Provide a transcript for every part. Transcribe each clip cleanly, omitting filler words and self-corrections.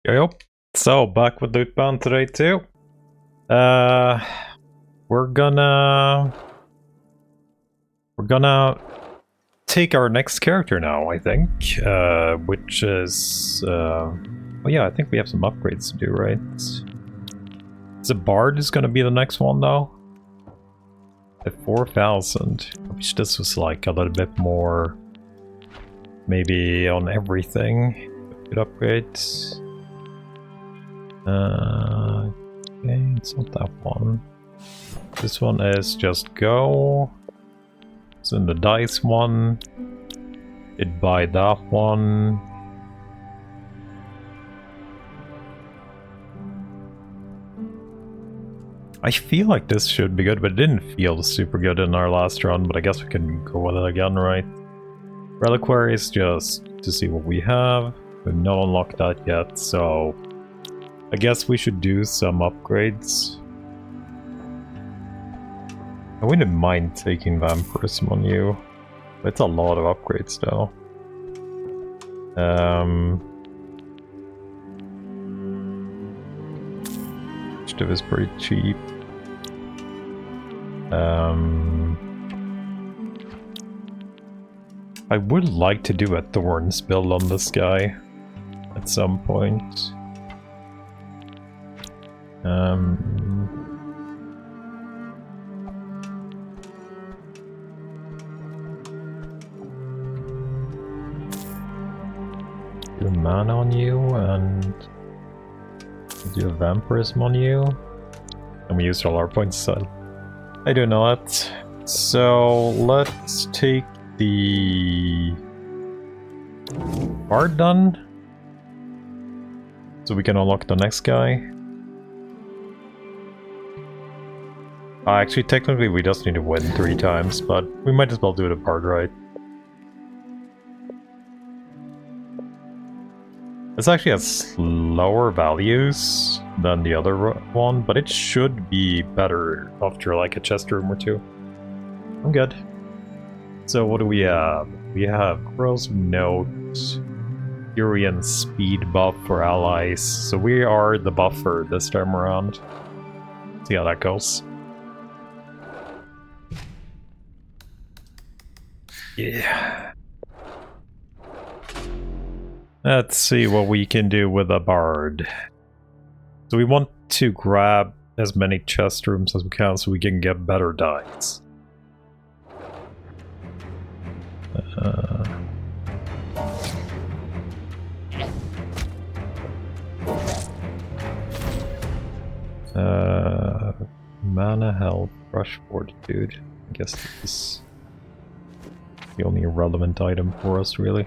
Yep. So back with Lootbound today too. We're gonna take our next character now, I think. Which is oh yeah, I think we have some upgrades to do, right? The Bard is gonna be the next one though. At 4,000. I wish this was like a little bit more, maybe on everything. Good upgrades. Okay, it's not that one. This one is just go. It's in the dice one. It'd buy that one. I feel like this should be good, but it didn't feel super good in our last run, but I guess we can go with it again, right? Reliquaries, just to see what we have. We've not unlocked that yet, so I guess we should do some upgrades. I wouldn't mind taking Vampirism on you. It's a lot of upgrades though. Initiative is pretty cheap. I would like to do a Thorns build on this guy at some point. Do a mana on you and do a Vampirism on you. And we used all our points, so I do know that. So let's take the Bard done. So we can unlock the next guy. Actually, technically we just need to win 3 times, but we might as well do the Bard right. This actually has lower values than the other one, but it should be better after like a chest room or 2. I'm good. So what do we have? We have Corrosive Note, Fury and Speed buff for allies. So we are the buffer this time around. See how that goes. Yeah. Let's see what we can do with a Bard. So we want to grab as many chest rooms as we can so we can get better dice. Mana, health, brush, fortitude. I guess this is the only relevant item for us, really.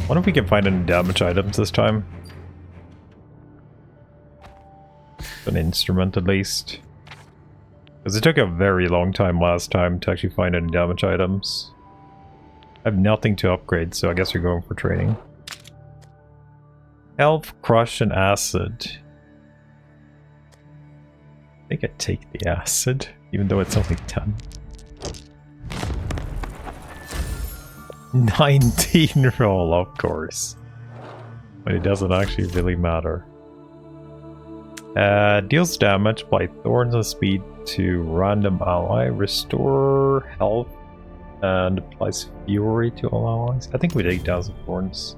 Wonder if we can find any damage items this time. An instrument at least. Because it took a very long time last time to actually find any damage items. I have nothing to upgrade, so I guess we're going for training. Health, Crush, and Acid. I think I take the Acid, even though it's only 10. 19 roll, of course. But it doesn't actually really matter. Deals damage by Thorns and Speed to random ally. Restore health and applies Fury to all allies. I think we take down some Thorns.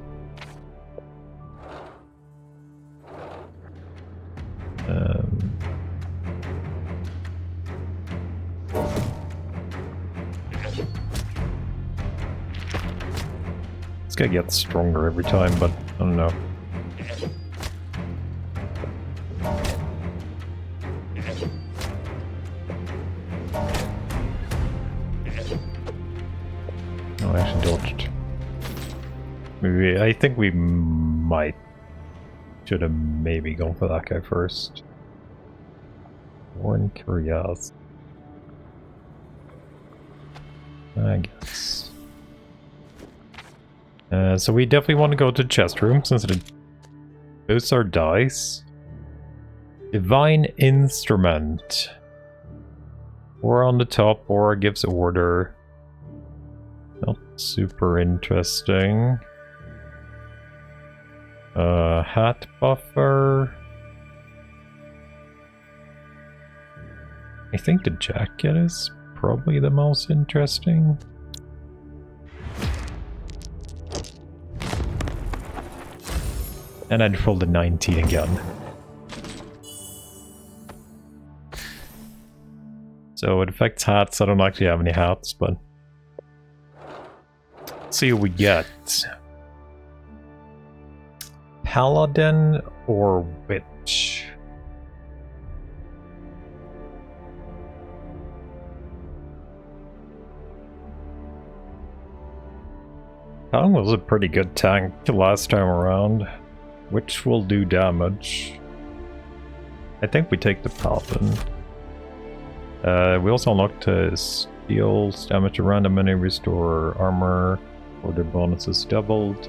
This guy gets stronger every time, but I don't know. No, I actually dodged. Maybe I think we should have maybe gone for that guy first. Warren Curious. I guess. So we definitely want to go to chest room since it boosts our dice. Divine Instrument. Or on the top, or gives order. Not super interesting. Hat buffer. I think the jacket is probably the most interesting. And I'd roll the 19 again. So it affects hats. I don't actually have any hats, but let's see what we get. Paladin or Witch? Paladin was a pretty good tank last time around. Witch will do damage. I think we take the Paladin. We also unlocked deals damage to random enemy, restore armor, or their bonuses doubled.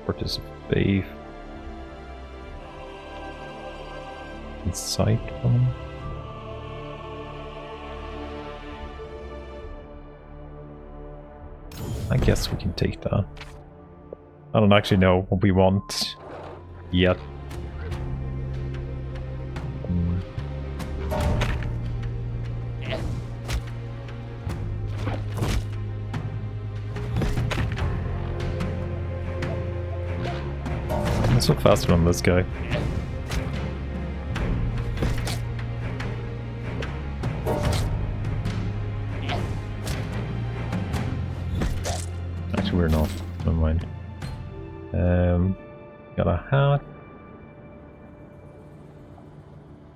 Fortress of Faith. Insight one. I guess we can take that. I don't actually know what we want yet. I'm so faster on this guy. Actually, we're not. Never mind. Got a hat.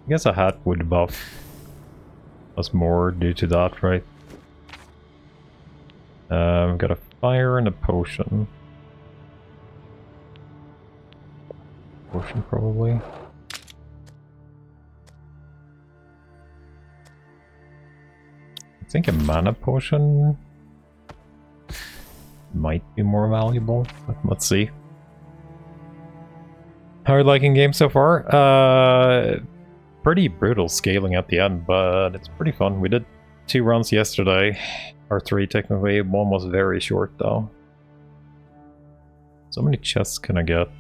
I guess a hat would buff us more due to that, right? Got a fire and a potion. Potion probably. I think a mana potion might be more valuable, but let's see. How are you liking game so far? Pretty brutal scaling at the end, but it's pretty fun. We did 2 runs yesterday, or 3 technically. One was very short though. So many chests can I get?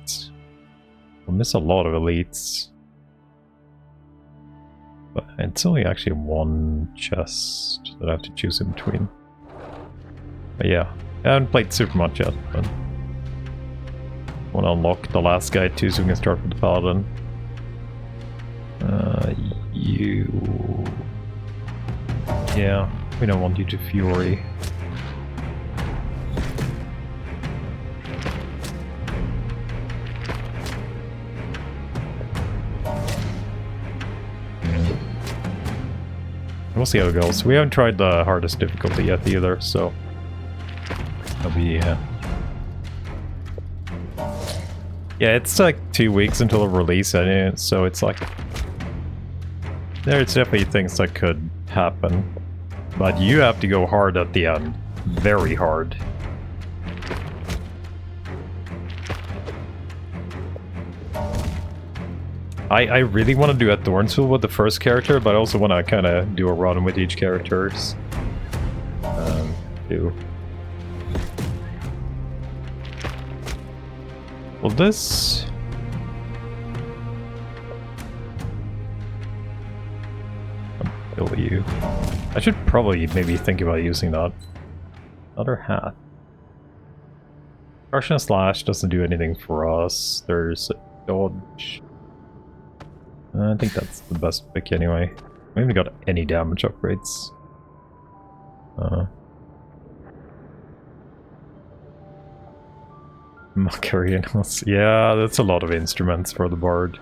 We'll miss a lot of elites. But it's only actually 1 chest that I have to choose in between. But yeah, I haven't played super much yet, but I want to unlock the last guy too so we can start with the Paladin. Yeah, we don't want you to Fury. We'll see how it goes. We haven't tried the hardest difficulty yet either, so it'll be yeah, it's like 2 weeks until the release, so it's like there's definitely things that could happen, but you have to go hard at the end, very hard. I really want to do a Thornsville with the first character, but I also want to kind of do a run with each characters too. Well, this... I'll kill you. I should probably maybe think about using that. Another hat. Crush and Slash doesn't do anything for us. There's a dodge. I think that's the best pick anyway. We haven't got any damage upgrades. Macarianos. Yeah, that's a lot of instruments for the bard.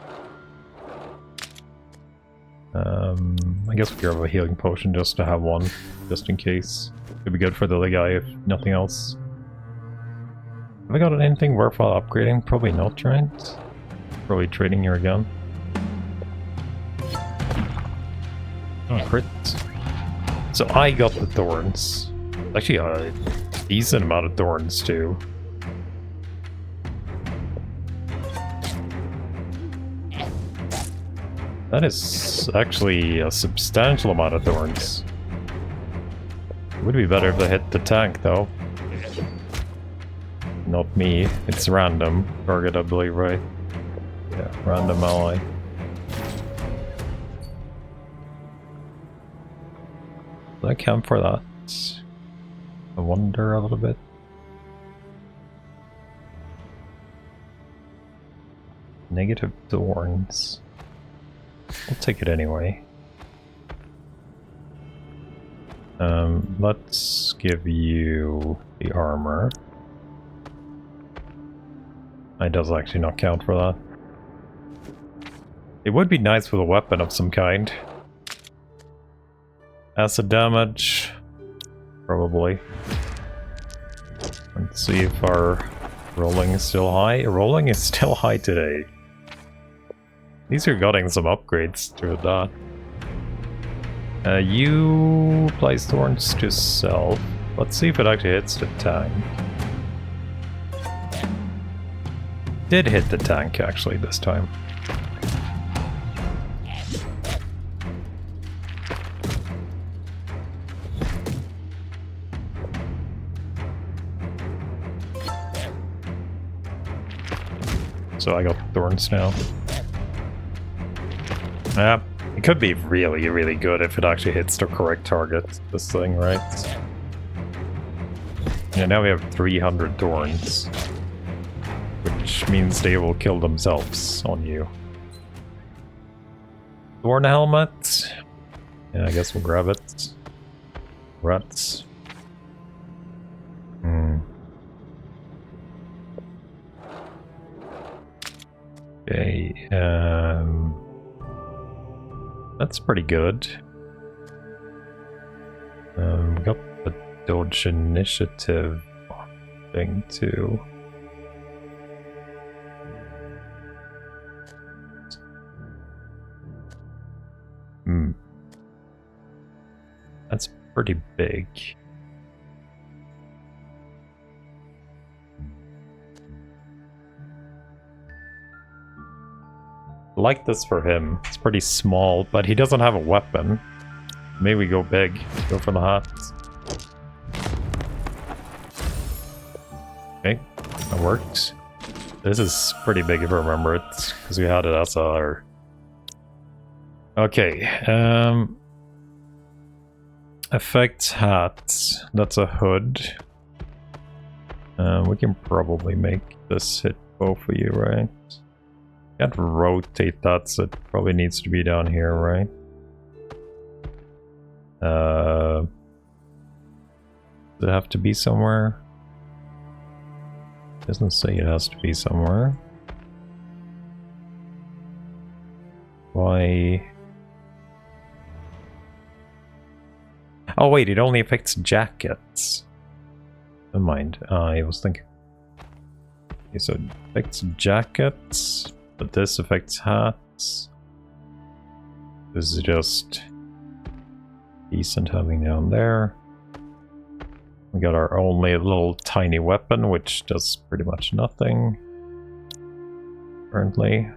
I guess we grab a healing potion just to have one, just in case. Could be good for the other guy if nothing else. Have I got anything worthwhile upgrading? Probably not, right? Probably trading here again. Oh, crit. So I got the thorns. Actually, a decent amount of thorns too. That is actually a substantial amount of thorns. Would be better if they hit the tank though. Not me. It's random target, I believe, right? Yeah, random ally. Did I camp for that? I wonder a little bit. Negative thorns. I'll take it anyway. Let's give you the armor. It does actually not count for that. It would be nice with a weapon of some kind. Acid damage, probably. Let's see if our rolling is still high. Rolling is still high today. At least you're getting some upgrades through that. You place thorns to self. Let's see if it actually hits the tank. Did hit the tank actually this time. So I got thorns now. Yeah, it could be really, really good if it actually hits the correct target, this thing, right? Yeah, now we have 300 thorns. Which means they will kill themselves on you. Thorn helmet. Yeah, I guess we'll grab it. Rats. Okay, that's pretty good. Got the dodge initiative thing too. That's pretty big. I like this for him. It's pretty small, but he doesn't have a weapon. Maybe we go big. Go for the hats. Okay, that worked. This is pretty big if I remember it, because we had it as our... Okay, effects hats. That's a hood. We can probably make this hit both of you, right? Can't rotate that, so it probably needs to be down here, right? Does it have to be somewhere? Doesn't say it has to be somewhere. Why? Oh wait, it only affects jackets. Never mind. I was thinking. Okay, so it affects jackets, but this affects hats. This is just decent having down there. We got our only little tiny weapon, which does pretty much nothing currently.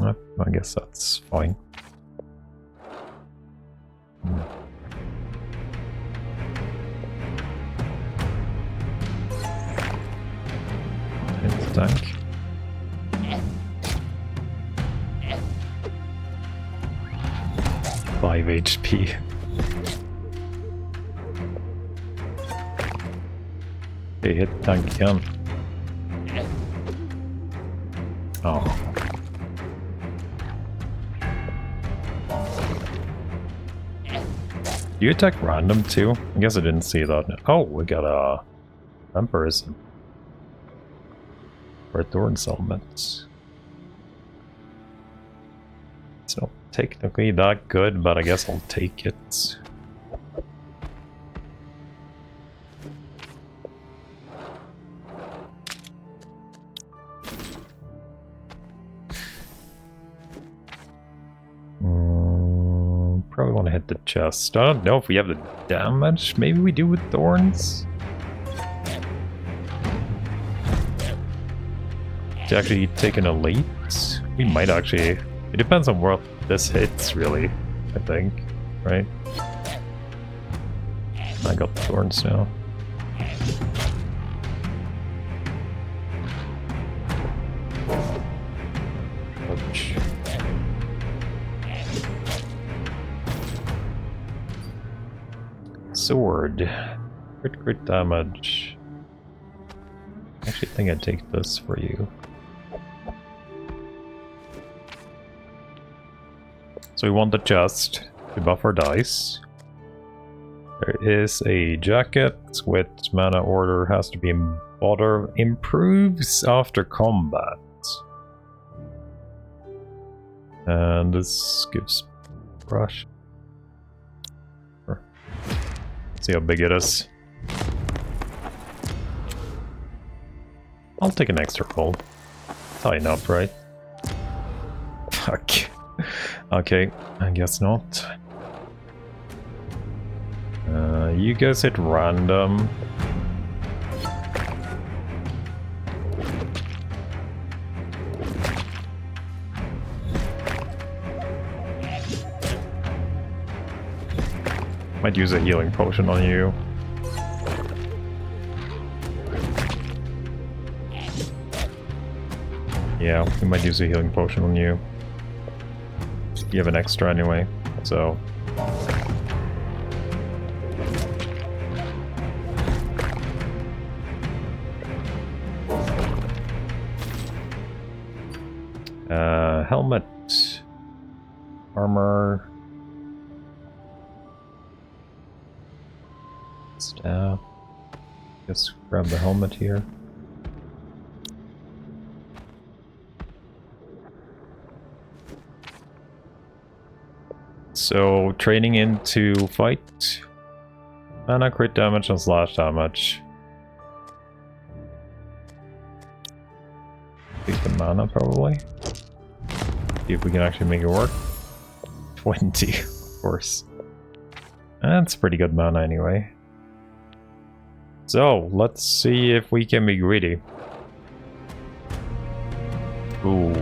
I guess that's fine. Hit the tank. Five HP. They hit the tank again. Oh. Do you attack random too? I guess I didn't see that. Oh, we got a vampirism. Or thorn settlement. It's not technically that good, but I guess I'll take it. Probably want to hit the chest. I don't know if we have the damage. Maybe we do with thorns. To actually take an elite. We might actually. It depends on where this hits, really. I think, right? I got the thorns now. Ouch. Sword. Crit damage. I actually think I'd take this for you. So we want the chest to buff our dice. There is a jacket with mana order, has to be in water, improves after combat. And this gives brush. Let's see how big it is. I'll take an extra roll. High enough, right? Fuck. Okay, I guess not. You guys hit random. Might use a healing potion on you. Yeah, we might use a healing potion on you. You have an extra anyway, so... helmet... armor... staff... just grab the helmet here. So, training into fight, mana, crit damage, and slash damage. Take the mana, probably. See if we can actually make it work. 20, of course. That's pretty good mana anyway. So, let's see if we can be greedy. Ooh.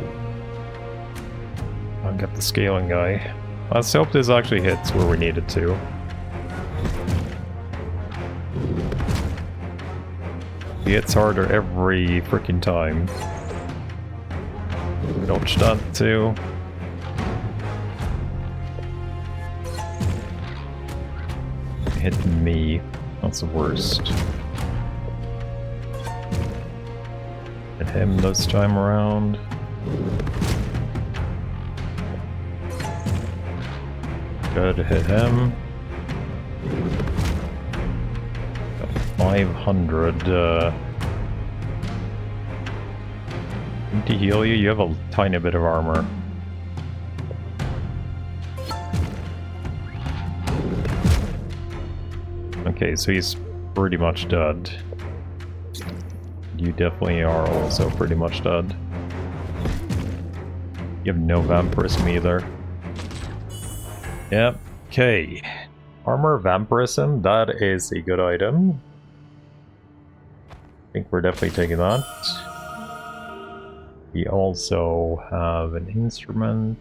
I'll get the scaling guy. Let's hope this actually hits where we need it to. He hits harder every freaking time. Dodge that too. Hit me. That's the worst. Hit him this time around. Good, hit him. Got 500. Need to heal you? You have a tiny bit of armor. Okay, so he's pretty much dead. You definitely are also pretty much dead. You have no vampirism either. Yep, okay. Armor vampirism, that is a good item. I think we're definitely taking that. We also have an instrument.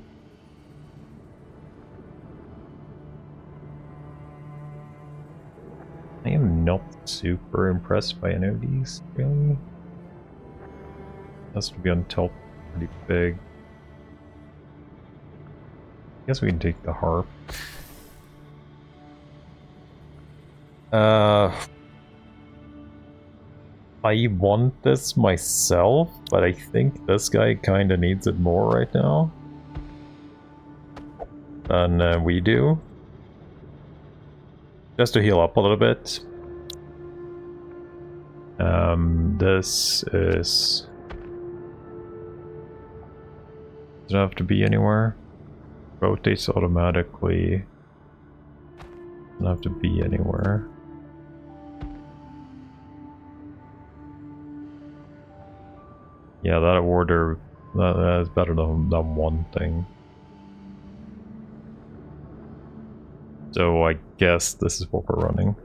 I am not super impressed by any of these, really. Has to be on top, pretty big. I guess we can take the harp. I want this myself, but I think this guy kinda needs it more right now than we do. Just to heal up a little bit. This is... doesn't have to be anywhere. Rotates automatically. Doesn't have to be anywhere. Yeah, that order, that is better than one thing. So I guess this is what we're running.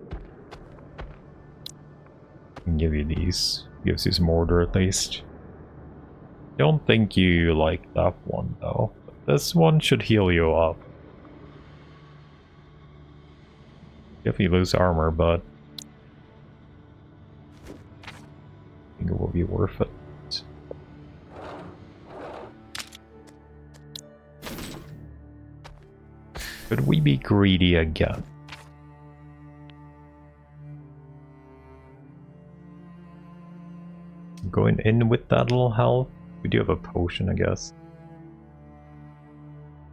I can give you these. Gives you some order at least. Don't think you like that one though. This one should heal you up. If you lose armor, but I think it will be worth it. Could we be greedy again? Going in with that little health. We do have a potion, I guess.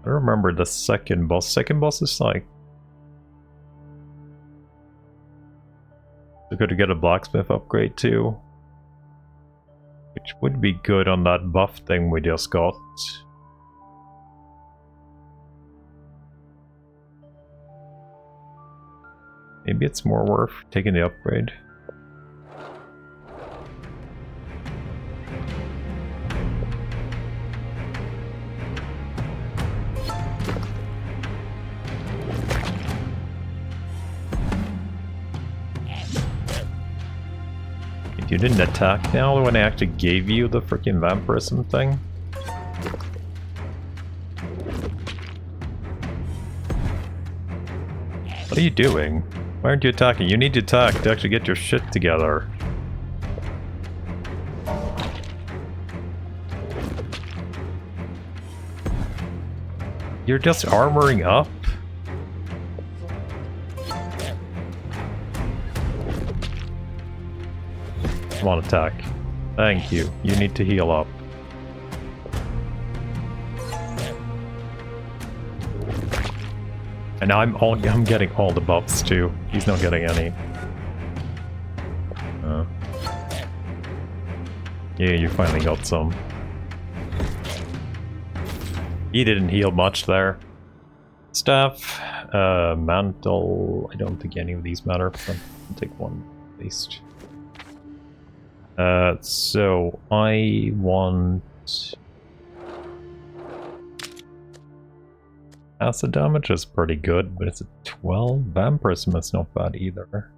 I don't remember the second boss. Second boss is like... We could get a blacksmith upgrade too. Which would be good on that buff thing we just got. Maybe it's more worth taking the upgrade. You didn't attack now when I actually gave you the freaking vampirism thing? What are you doing? Why aren't you attacking? You need to attack to actually get your shit together. You're just armoring up? Come on, attack. Thank you. You need to heal up. And I'm getting all the buffs too. He's not getting any. Yeah, you finally got some. He didn't heal much there. Staff, mantle. I don't think any of these matter. But I'll take one at least. So I want acid damage is pretty good, but it's a 12. Vampirism is not bad either.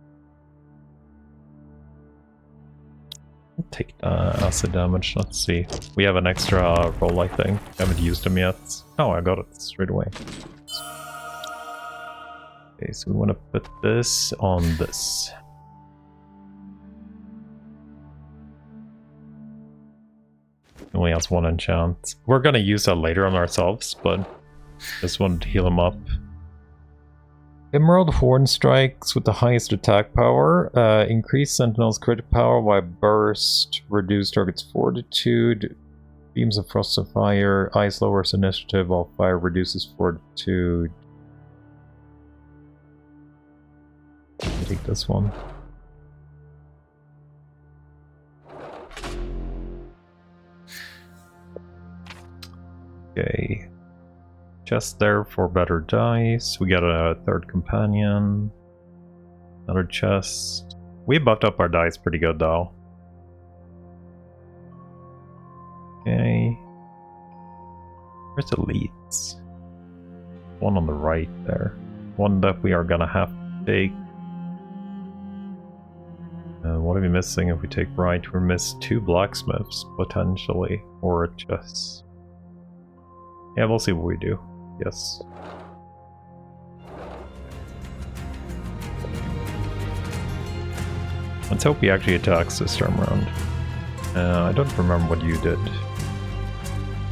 I'll take acid damage. Let's see. We have an extra roll, I think. Haven't used them yet. Oh, I got it straight away. Okay, so we want to put this on this. Only has one enchant. We're gonna use that later on ourselves, but just wanted to heal him up. Emerald Horn strikes with the highest attack power. Increase Sentinel's crit power while burst. Reduce target's fortitude. Beams of frost of fire. Ice lowers initiative while fire reduces fortitude. I'll take this one. Okay, chest there for better dice. We got a third companion. Another chest. We buffed up our dice pretty good though. Okay. Where's the leads? One on the right there. One that we are gonna have to take. What are we missing if we take right? We're missing 2 blacksmiths potentially, or a chest. Yeah, we'll see what we do. Yes. Let's hope he actually attacks this time around. I don't remember what you did.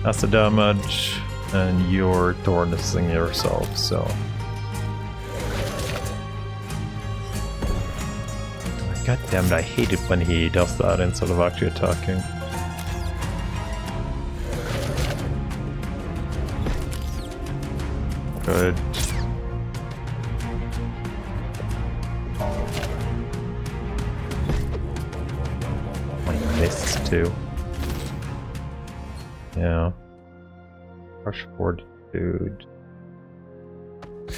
That's the damage, and you're tortoising yourself, so... God damn it, I hate it when he does that instead of actually attacking. Good. I missed too. Yeah. Crush fortitude. I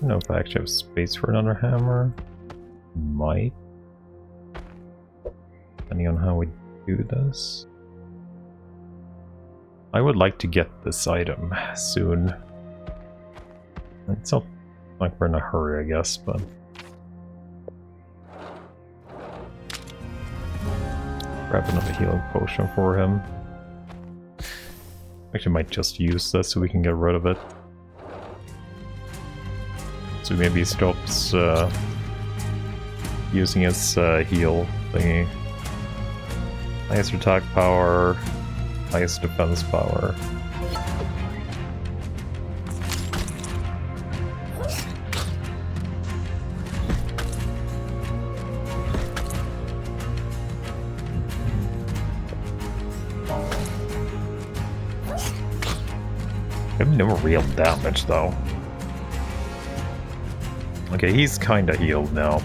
don't know if I actually have space for another hammer. Might. Depending on how we do this. I would like to get this item soon. It's not like we're in a hurry, I guess, but... Grab another healing potion for him. Actually might just use this so we can get rid of it. So maybe he stops using his heal thingy. Highest attack power, highest defense power. No real damage though. Okay, he's kinda healed now.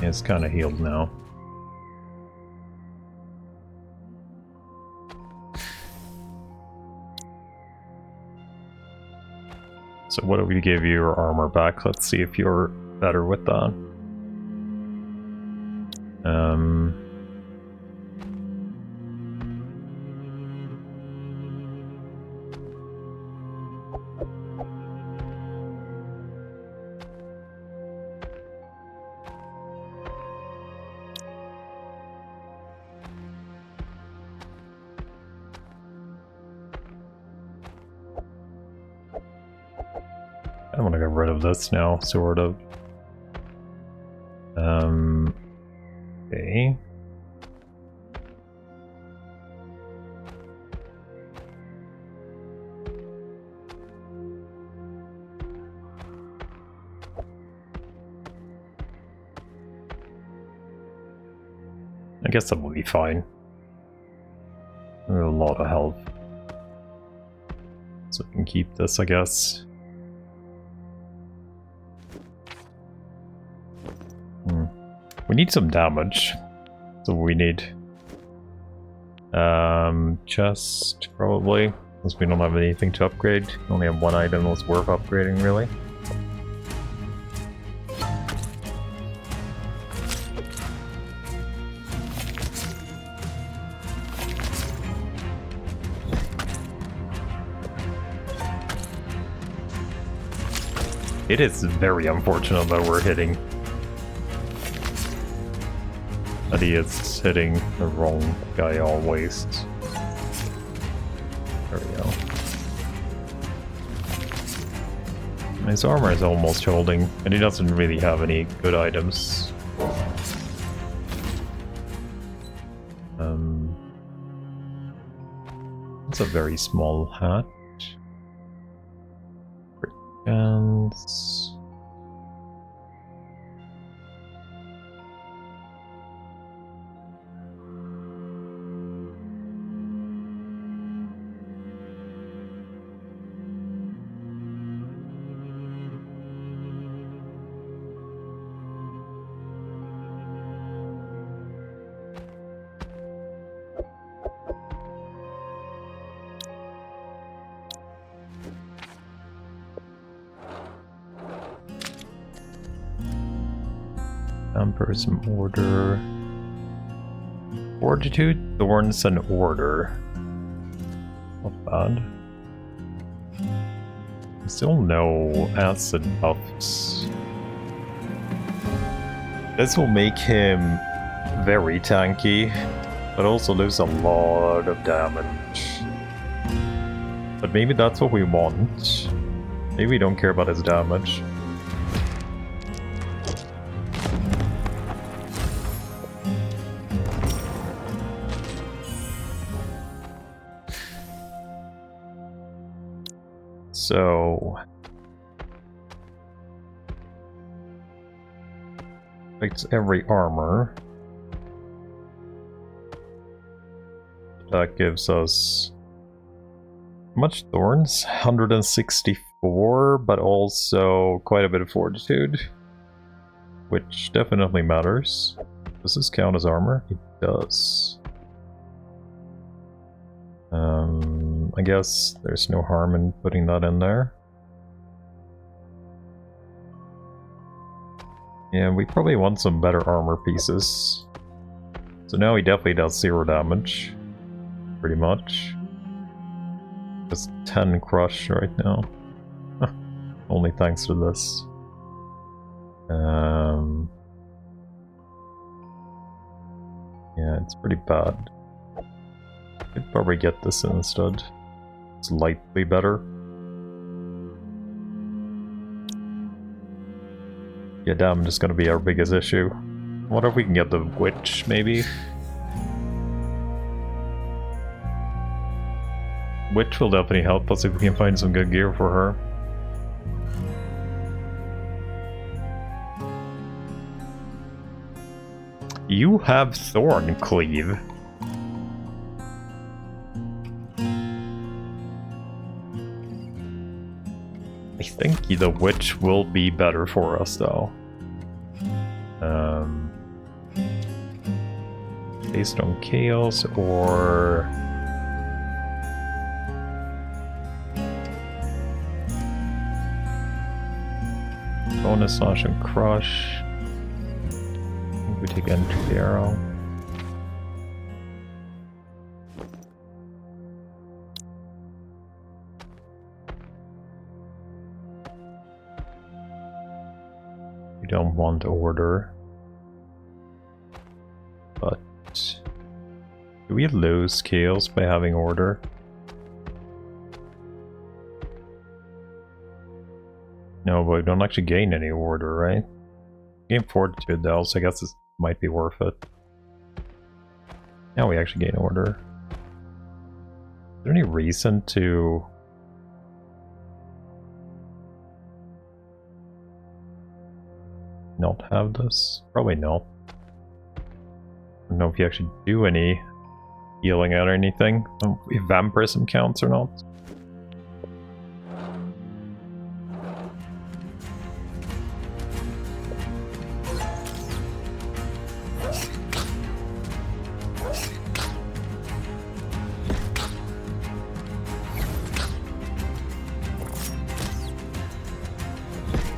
He's kinda healed now. So what do we give you your armor back? Let's see if you're better with that. I want to get rid of this now, sort of. Okay. I guess that will be fine. A lot of health. So we can keep this, I guess. We need some damage. So we need chest, probably. Since we don't have anything to upgrade. We only have one item that's worth upgrading, really. It is very unfortunate that we're hitting. That he is hitting the wrong guy always. There we go. His armor is almost holding, and he doesn't really have any good items. It's a very small hat. And some order. Fortitude, thorns, and order. Not bad. Still no acid buffs. This will make him very tanky, but also lose a lot of damage. But maybe that's what we want. Maybe we don't care about his damage. So affects every armor. That gives us how much thorns? 164, but also quite a bit of fortitude, which definitely matters. Does this count as armor? It does. I guess there's no harm in putting that in there. Yeah, we probably want some better armor pieces. So now he definitely does 0 damage. Pretty much. Just 10 crush right now. Only thanks to this. Yeah, it's pretty bad. I'd probably get this instead. Slightly better. Yeah, damage is gonna be our biggest issue. What if we can get the witch, maybe? Witch will definitely help us if we can find some good gear for her. You have Thorn Cleave. I think the witch will be better for us though. Based on chaos or bonus slash and crush. I think we take entry the arrow. We don't want order. But do we lose skills by having order? No, but we don't actually gain any order, right? Gain fortitude though, so I guess this might be worth it. Now we actually gain order. Is there any reason to not have this? Probably not. I don't know if you actually do any healing out or anything. If vampirism counts or not.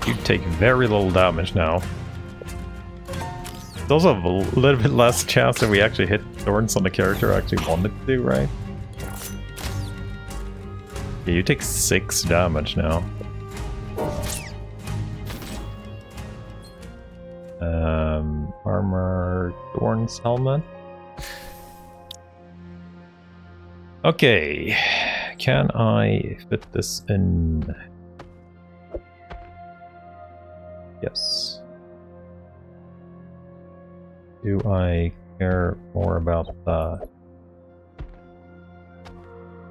You take very little damage now. It's also a little bit less chance that we actually hit thorns on the character I actually wanted to do, right? Yeah, you take 6 damage now. Armor, thorns, helmet. Okay, can I fit this in? Yes. Do I care more about that?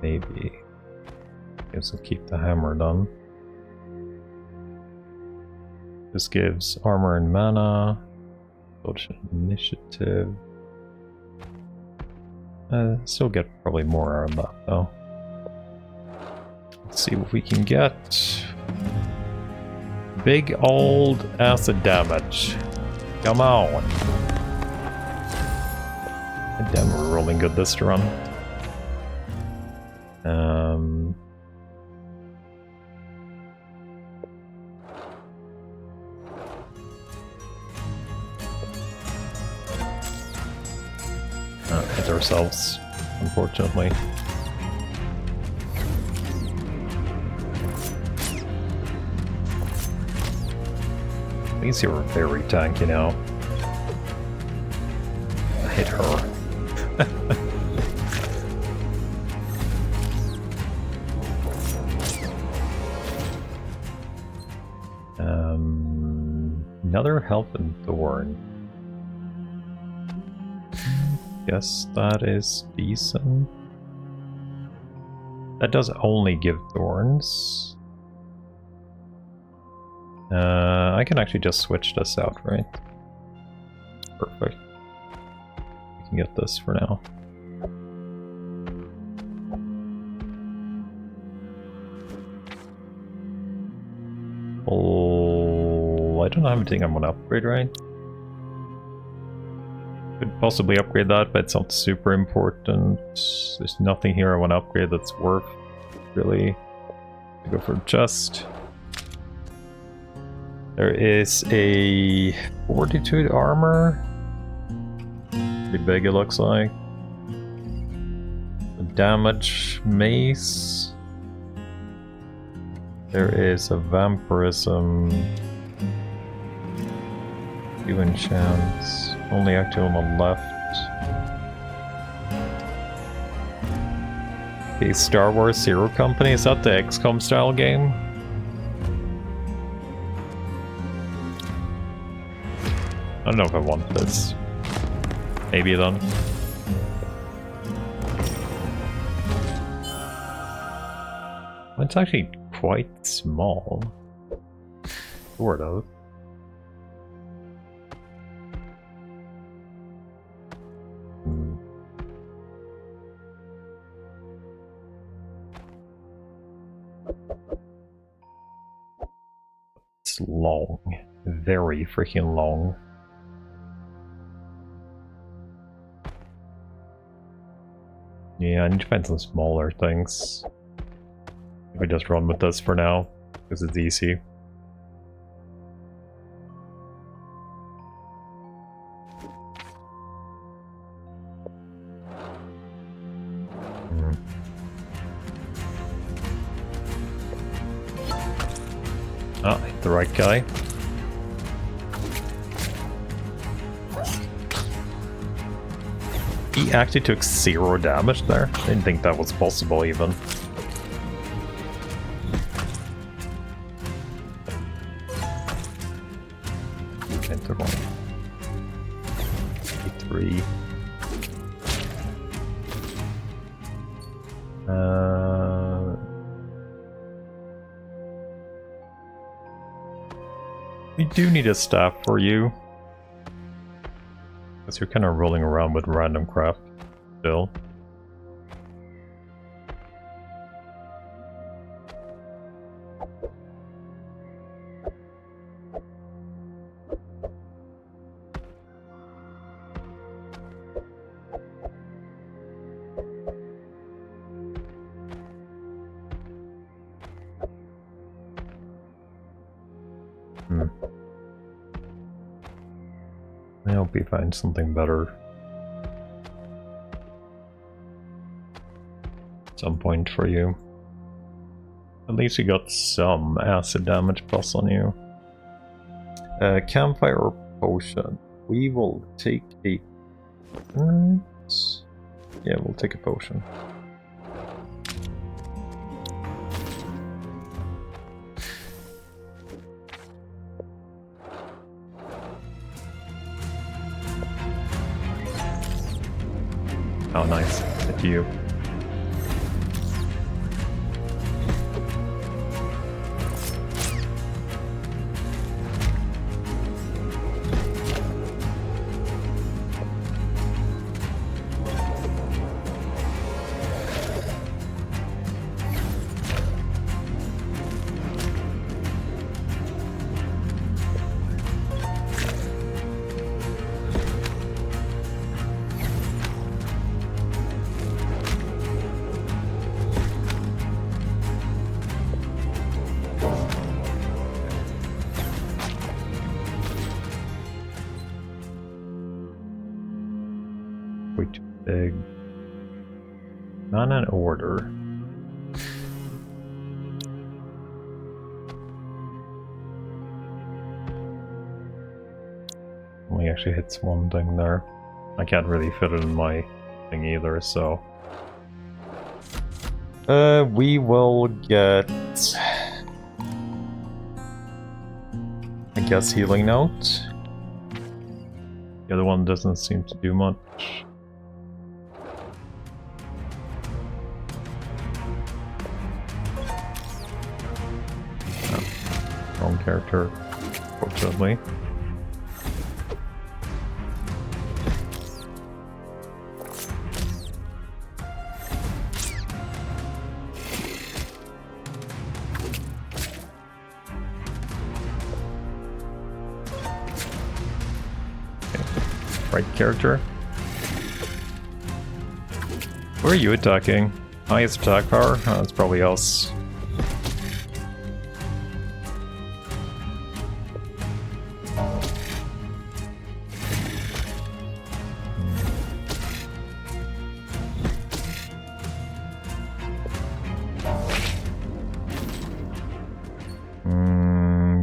Maybe. Guess I'll keep the hammer done. This gives armor and mana. Social initiative. Still get probably more out of that though. Let's see what we can get. Big old acid damage. Come on. Damn, we're rolling good this run. Hit ourselves, unfortunately. At least you were very tanky now. Hit her. Another health and thorn. Guess that is decent. That does only give thorns. I can actually just switch this out, right? Perfect. We can get this for now. Oh, I don't have anything I'm gonna upgrade, right? Could possibly upgrade that, but it's not super important. There's nothing here I want to upgrade that's worth really. I go for chest. There is a fortitude armor. Pretty big it looks like. A damage mace. There is a vampirism. Few enchants. Only active on the left. Okay, Star Wars Zero Company, is that the XCOM style game? I don't know if I want this. Maybe then. It's actually quite small. Sort of. It's long. Very freaking long. Yeah, I need to find some smaller things. If we just run with this for now, because it's easy. Ah, hit the right guy. He actually took 0 damage there. I didn't think that was possible even. Enter one. 3. We do need a staff for you. Because you're kind of rolling around with random crap still. I hope we find something better at some point for you. At least you got some acid damage plus on you. Campfire or potion? We will take a... Yeah, we'll take a potion. Oh, nice. Hit you. Big. Not an order. Only actually hits one thing there. I can't really fit it in my thing either, so... we will get... I guess healing note. The other one doesn't seem to do much. Wrong character, fortunately. Okay. Right character. Where are you attacking? Highest attack power? Oh, that's probably us.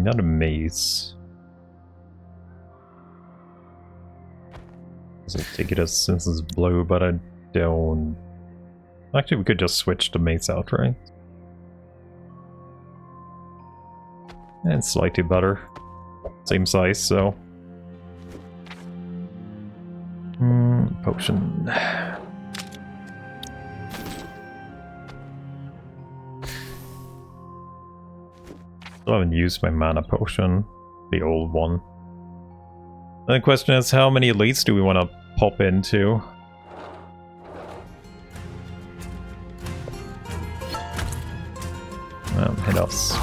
Not a maze. I'll take it as since it's blue, but I don't Actually, we could just switch the mace out, right? And slightly better. Same size, so... potion. Still haven't used my mana potion, the old one. And the question is, how many elites do we want to pop into? Hit us.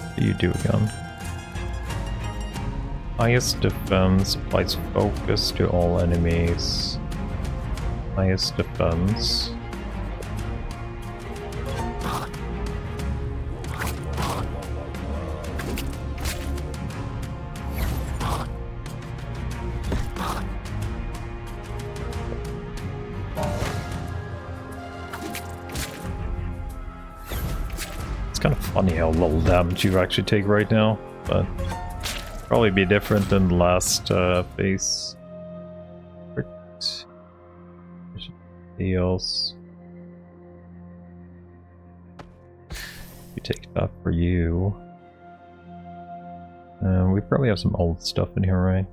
What do you do again? Highest defense applies focus to all enemies. Highest defense. It's kind of funny how little damage you actually take right now, but probably be different than the last phase. Else. You take that for you. We probably have some old stuff in here, right?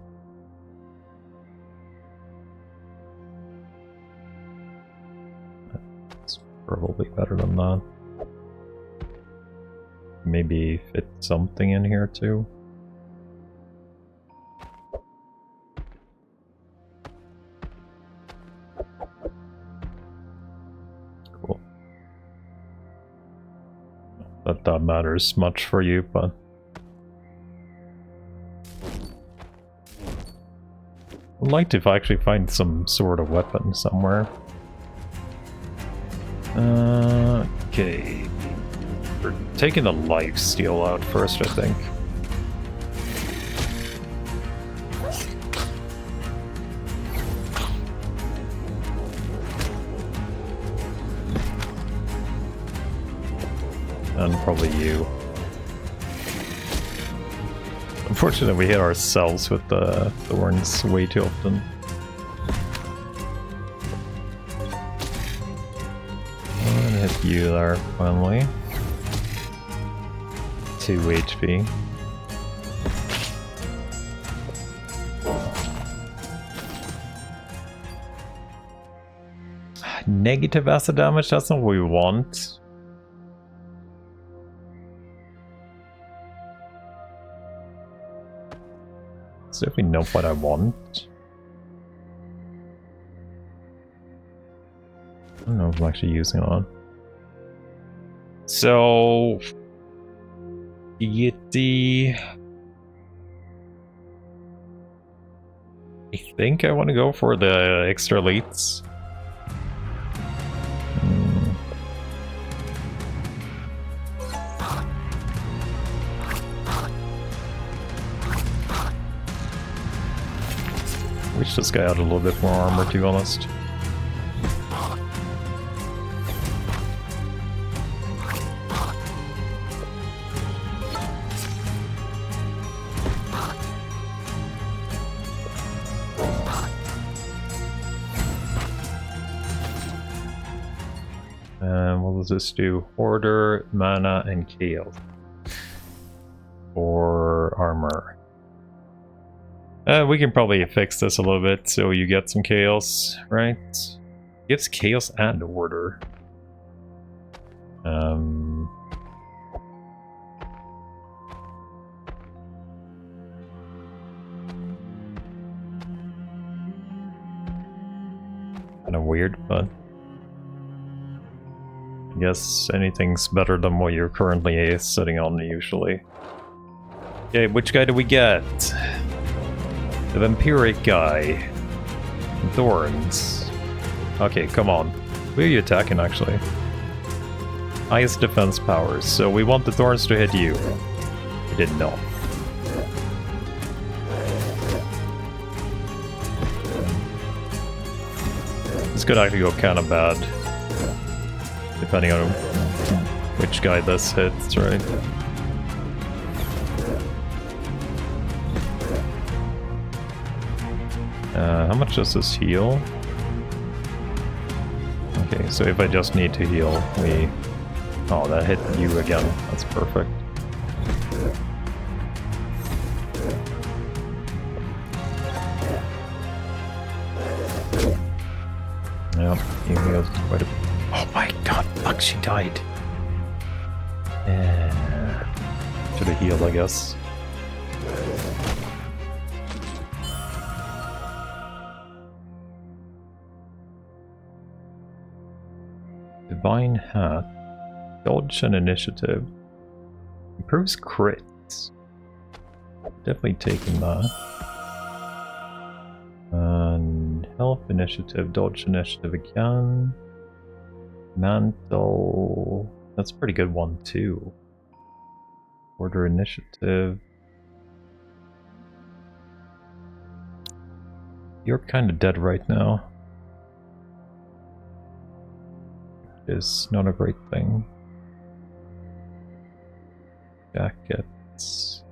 It's probably better than that. Maybe fit something in here too. Cool. Not that matters much for you, but I'd like to actually find some sort of weapon somewhere. Okay. We're taking the lifesteal out first, I think. And probably you. Unfortunately, we hit ourselves with the thorns way too often. I'm gonna hit you there, finally. 2 HP. Negative acid damage, that's not what we want. So if we know what I want. I don't know if I'm actually using it on. So deity. I think I want to go for the extra elites. Wish this guy had a little bit more armor, to be honest. What does this do? Order, mana, and chaos. Or armor. We can probably fix this a little bit so you get some chaos, right? Gives chaos and order. Kind of weird, but I guess anything's better than what you're currently sitting on usually. Okay, which guy do we get? The vampiric guy. Thorns. Okay, come on. Who are you attacking, actually? Highest defense powers. So we want the thorns to hit you. I didn't know. This could actually go kind of bad. Depending on which guy this hits, right? How much does this heal? Okay, so if I just need to heal, we... Oh, that hit you again. That's perfect. Yep, he heals quite a bit. Oh my god, fuck, she died. Yeah. Should have healed, I guess. Divine Hat. Dodge and initiative. Improves crits. Definitely taking that. And health initiative, dodge initiative again. Mantle. That's a pretty good one too. Order initiative. You're kind of dead right now. Is not a great thing. Jackets.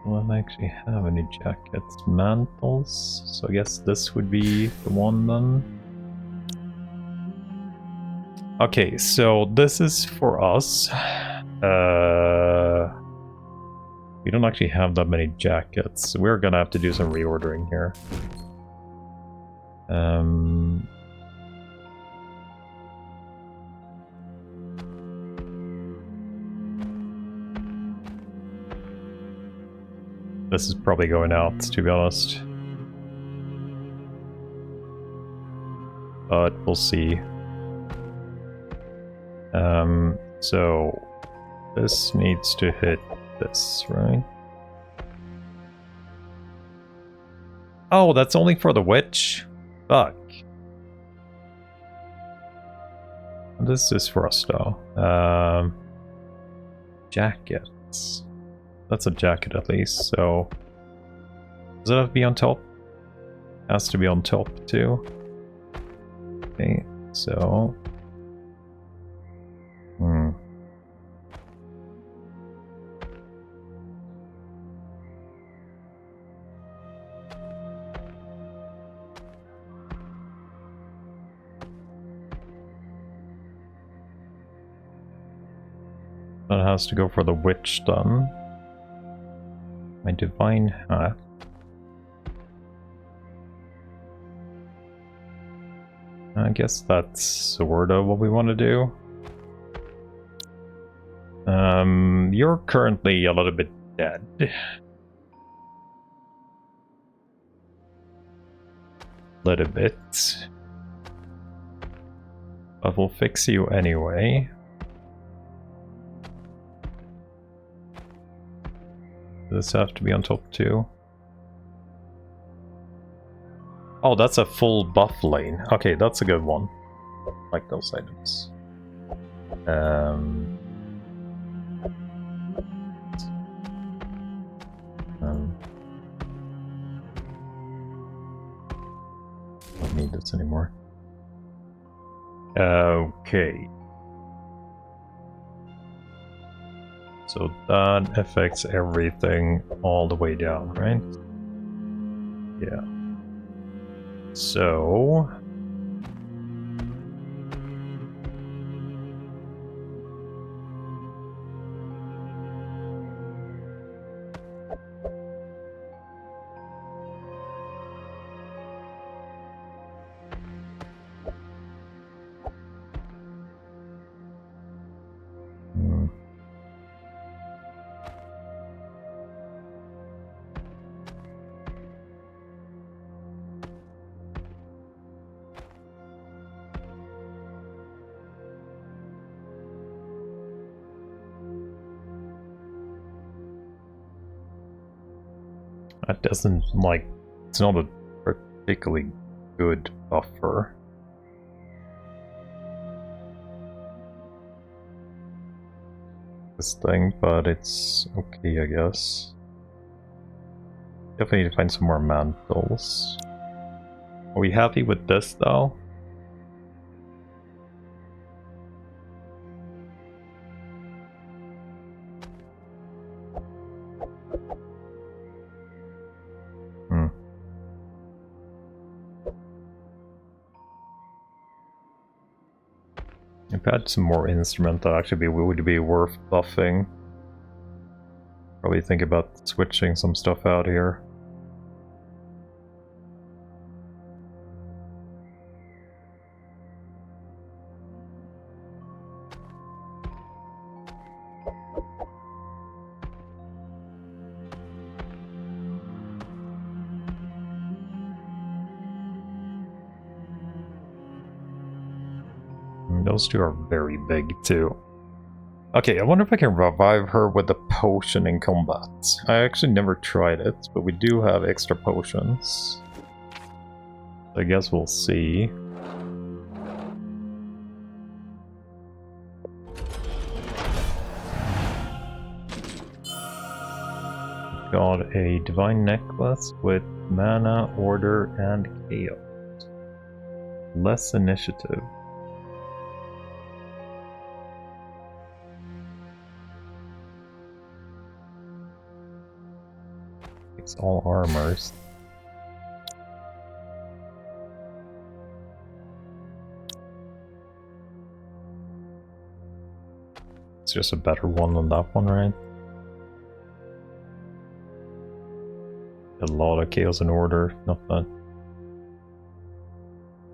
Well, I actually have any jackets. Mantles. So I guess this would be the one then. Okay, so this is for us. We don't actually have that many jackets. So we're gonna have to do some reordering here. This is probably going out, to be honest. But we'll see. So this needs to hit this, right? Oh, that's only for the witch? Fuck. This is for us though. Jackets. That's a jacket at least, so... Does it have to be on top? It has to be on top too. Okay, so... That has to go for the witch then. My divine hat. I guess that's sort of what we want to do. You're currently a little bit dead. Little bit. But we'll fix you anyway. Does this have to be on top too? Oh, that's a full buff lane. Okay, that's a good one. I like those items. Don't need this anymore. Okay. So that affects everything all the way down, right? Yeah. So... That doesn't, like, it's not a particularly good buffer. This thing, but it's okay, I guess. Definitely need to find some more mantles. Are we happy with this, though? If I had some more instrument, that actually would be worth buffing. Probably think about switching some stuff out here. Those two are very big too. Okay, I wonder if I can revive her with the potion in combat. I actually never tried it, but we do have extra potions. I guess we'll see. Got a divine necklace with mana, order, and chaos. Less initiative. It's all armors. It's just a better one than that one, right? A lot of chaos and order, not that.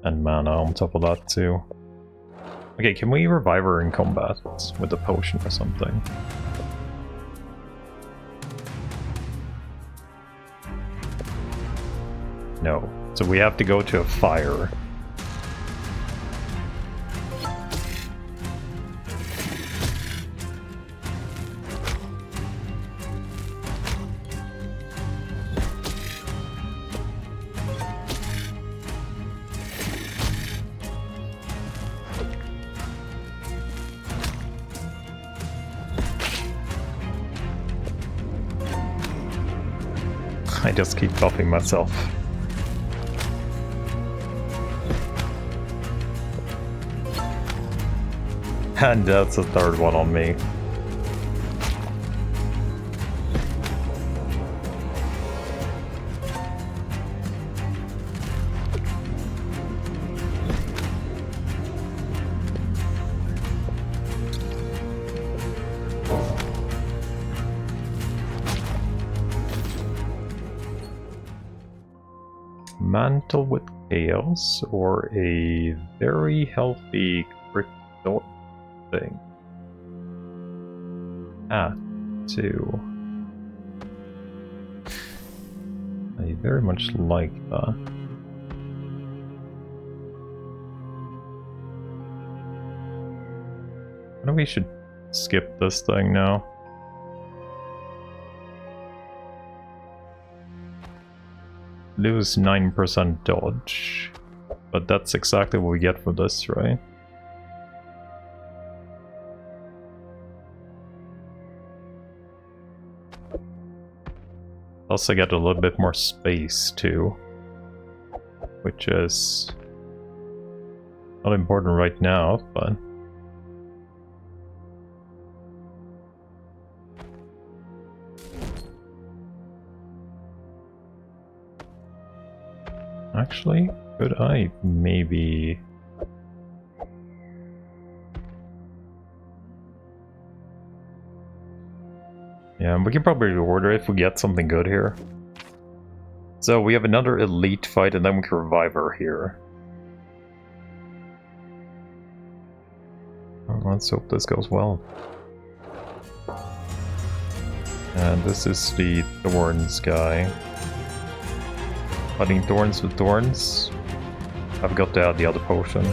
And mana on top of that too. Okay, can we revive her in combat with a potion or something? No. So we have to go to a fire. I just keep buffing myself. And that's the third one on me. Mantle with chaos or a very healthy crypto thing. Two. I very much like that. I think we should skip this thing now. Lose 9% dodge. But that's exactly what we get for this, right? Also get a little bit more space too, which is not important right now, but actually, could I maybe... Yeah, we can probably reorder if we get something good here. So we have another elite fight and then we can revive her here. Oh, let's hope this goes well. And this is the Thorns guy. Fighting Thorns with Thorns. I've got to add the other potion.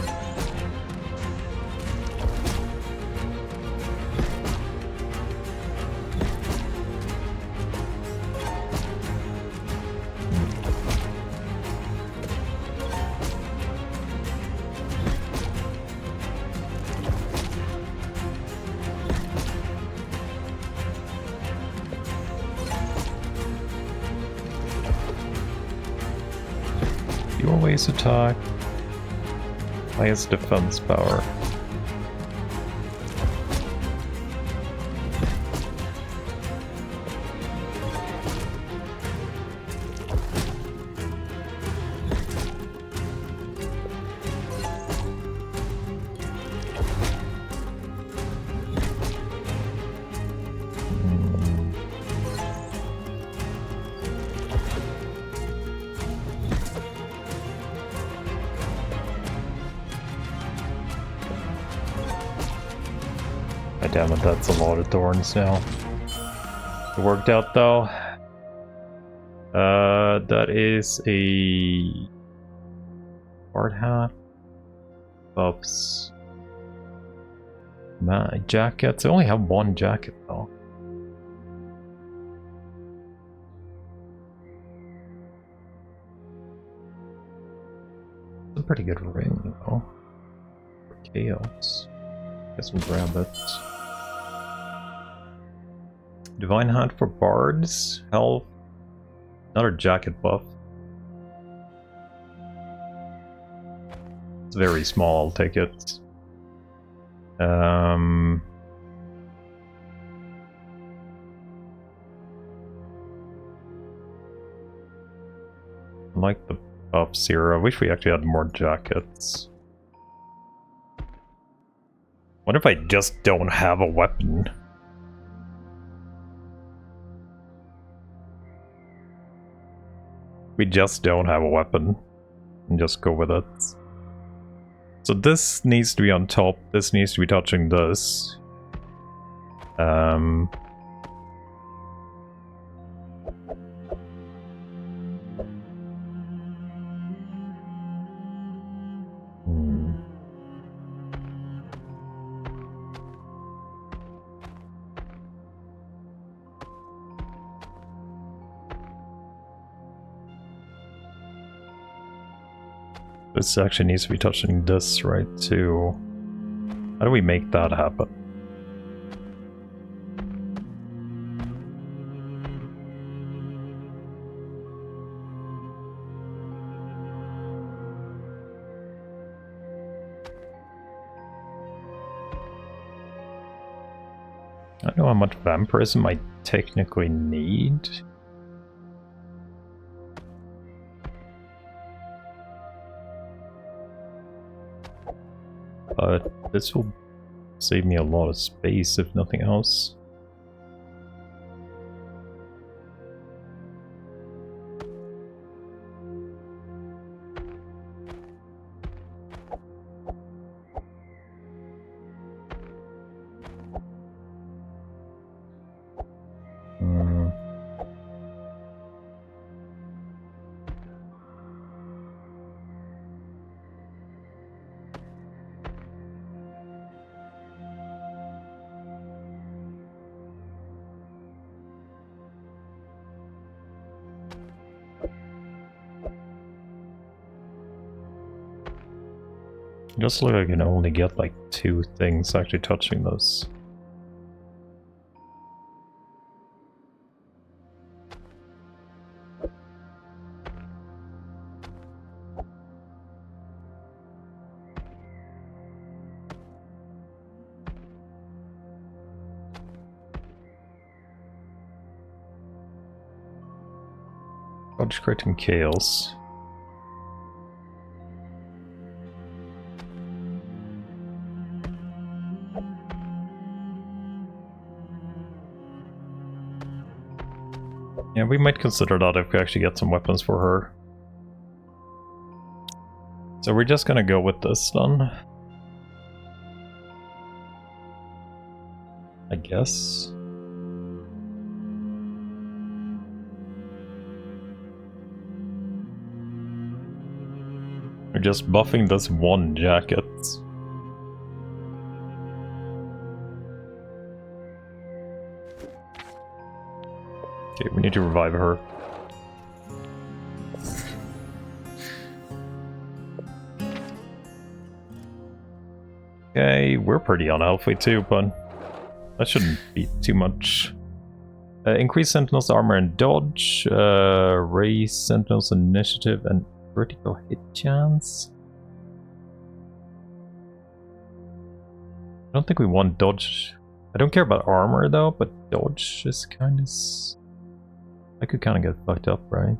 You always attack. Highest defense power. God damn it, that's a lot of thorns now. It worked out though. That is a hard hat. Buffs. Jackets. I only have one jacket though. It's a pretty good ring though. For chaos. Guess we'll grab it. Divine Hat for bards. Health. Another jacket buff. It's very small, I'll take it. I like the buffs here. I wish we actually had more jackets. What if I just don't have a weapon? We just don't have a weapon. And just go with it. So this needs to be on top. This needs to be touching this. Hmm. This actually needs to be touching this, right, too. How do we make that happen? I don't know how much vampirism I technically need. But this will save me a lot of space, if nothing else. It just looks like I can only get like 2 things actually touching this. Dodge crit and chaos. Yeah, we might consider that if we actually get some weapons for her. So we're just gonna go with this then. I guess. We're just buffing this one jacket. Okay, we need to revive her. Okay, we're pretty unhealthy too, but that shouldn't be too much. Increase Sentinel's armor and dodge, raise Sentinel's initiative and critical hit chance. I don't think we want dodge. I don't care about armor though, but dodge is kind of... I could kind of get fucked up, right?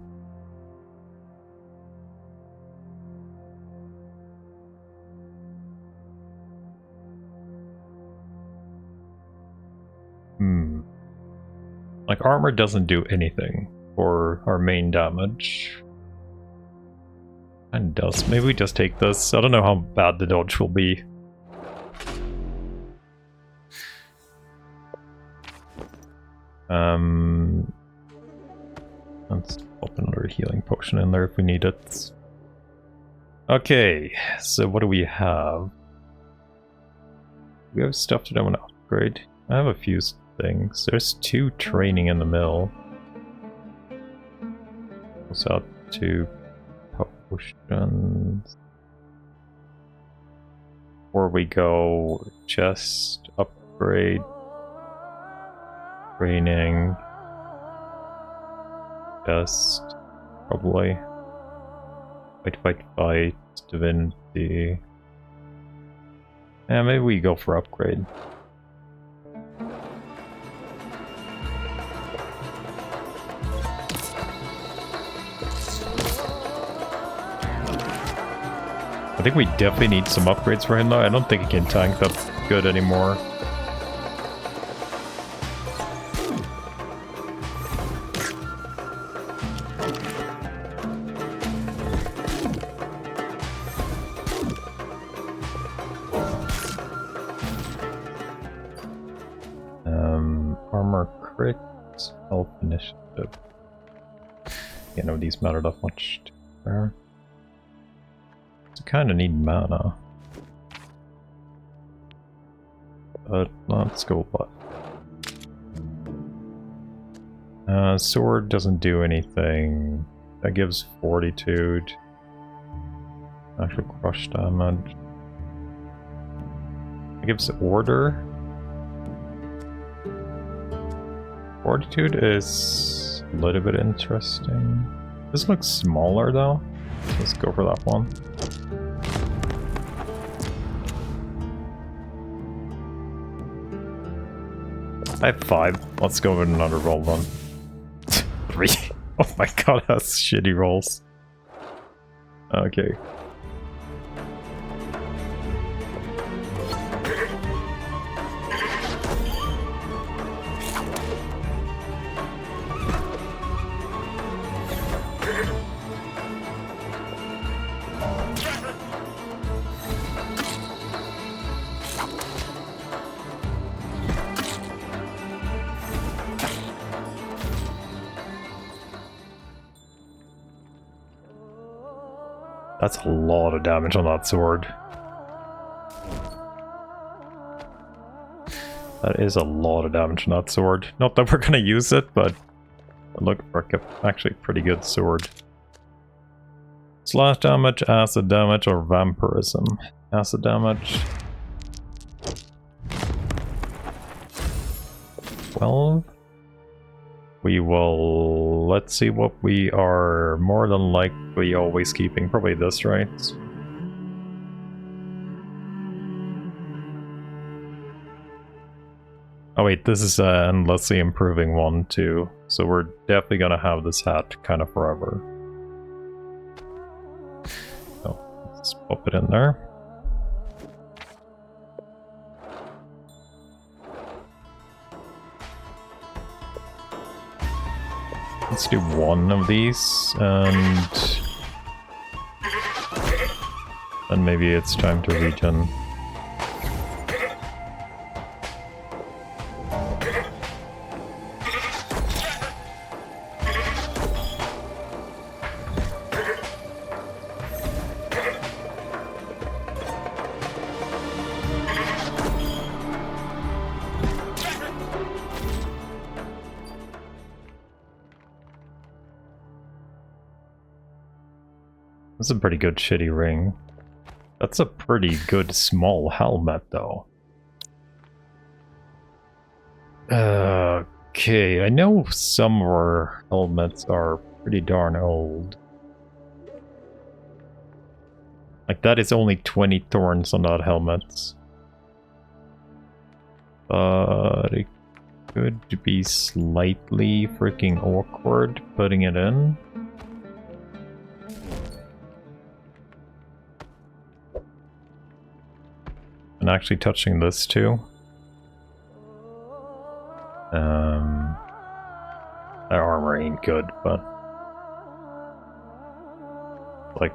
Like, armor doesn't do anything for our main damage. And does. Maybe we just take this. I don't know how bad the dodge will be. Let's pop another healing potion in there if we need it. Okay, so what do we have? We have stuff that I want to upgrade. I have a few things. There's 2 training in the mill. Also out 2 potions. Before we go, chest upgrade, training, chest, probably. Fight, divinity. Yeah, maybe we go for upgrade. I think we definitely need some upgrades for him though. I don't think he can tank that good anymore. Armor crit, health initiative. Yeah, no, these matter that much. There. Kind of need mana, but let's go but sword doesn't do anything. That gives fortitude, actual crush damage. It gives order. Fortitude is a little bit interesting. This looks smaller though. Let's go for that one. I have 5. Let's go with another roll then. 3. Oh my god, that's shitty rolls. Okay. That's a lot of damage on that sword. That is a lot of damage on that sword. Not that we're gonna use it, but look for actually pretty good sword. Slash damage, acid damage, or vampirism. Acid damage. 12. We will... let's see what we are more than likely always keeping. Probably this, right? Oh wait, this is an endlessly improving one too. So we're definitely gonna have this hat kind of forever. So let's pop it in there. Let's do one of these, and then maybe it's time to regen. That's a pretty good shitty ring. That's a pretty good small helmet though. Okay, I know some of our helmets are pretty darn old. Like that is only 20 thorns on that helmet. But it could be slightly freaking awkward putting it in. And actually touching this too. That armor ain't good, but like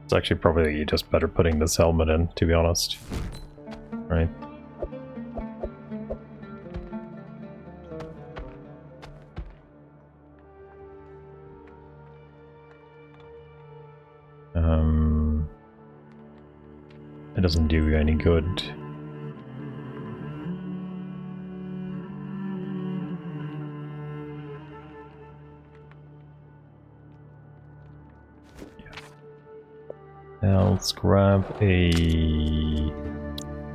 it's actually probably just better putting this helmet in, to be honest. Right. doesn't do you any good. Now let's grab a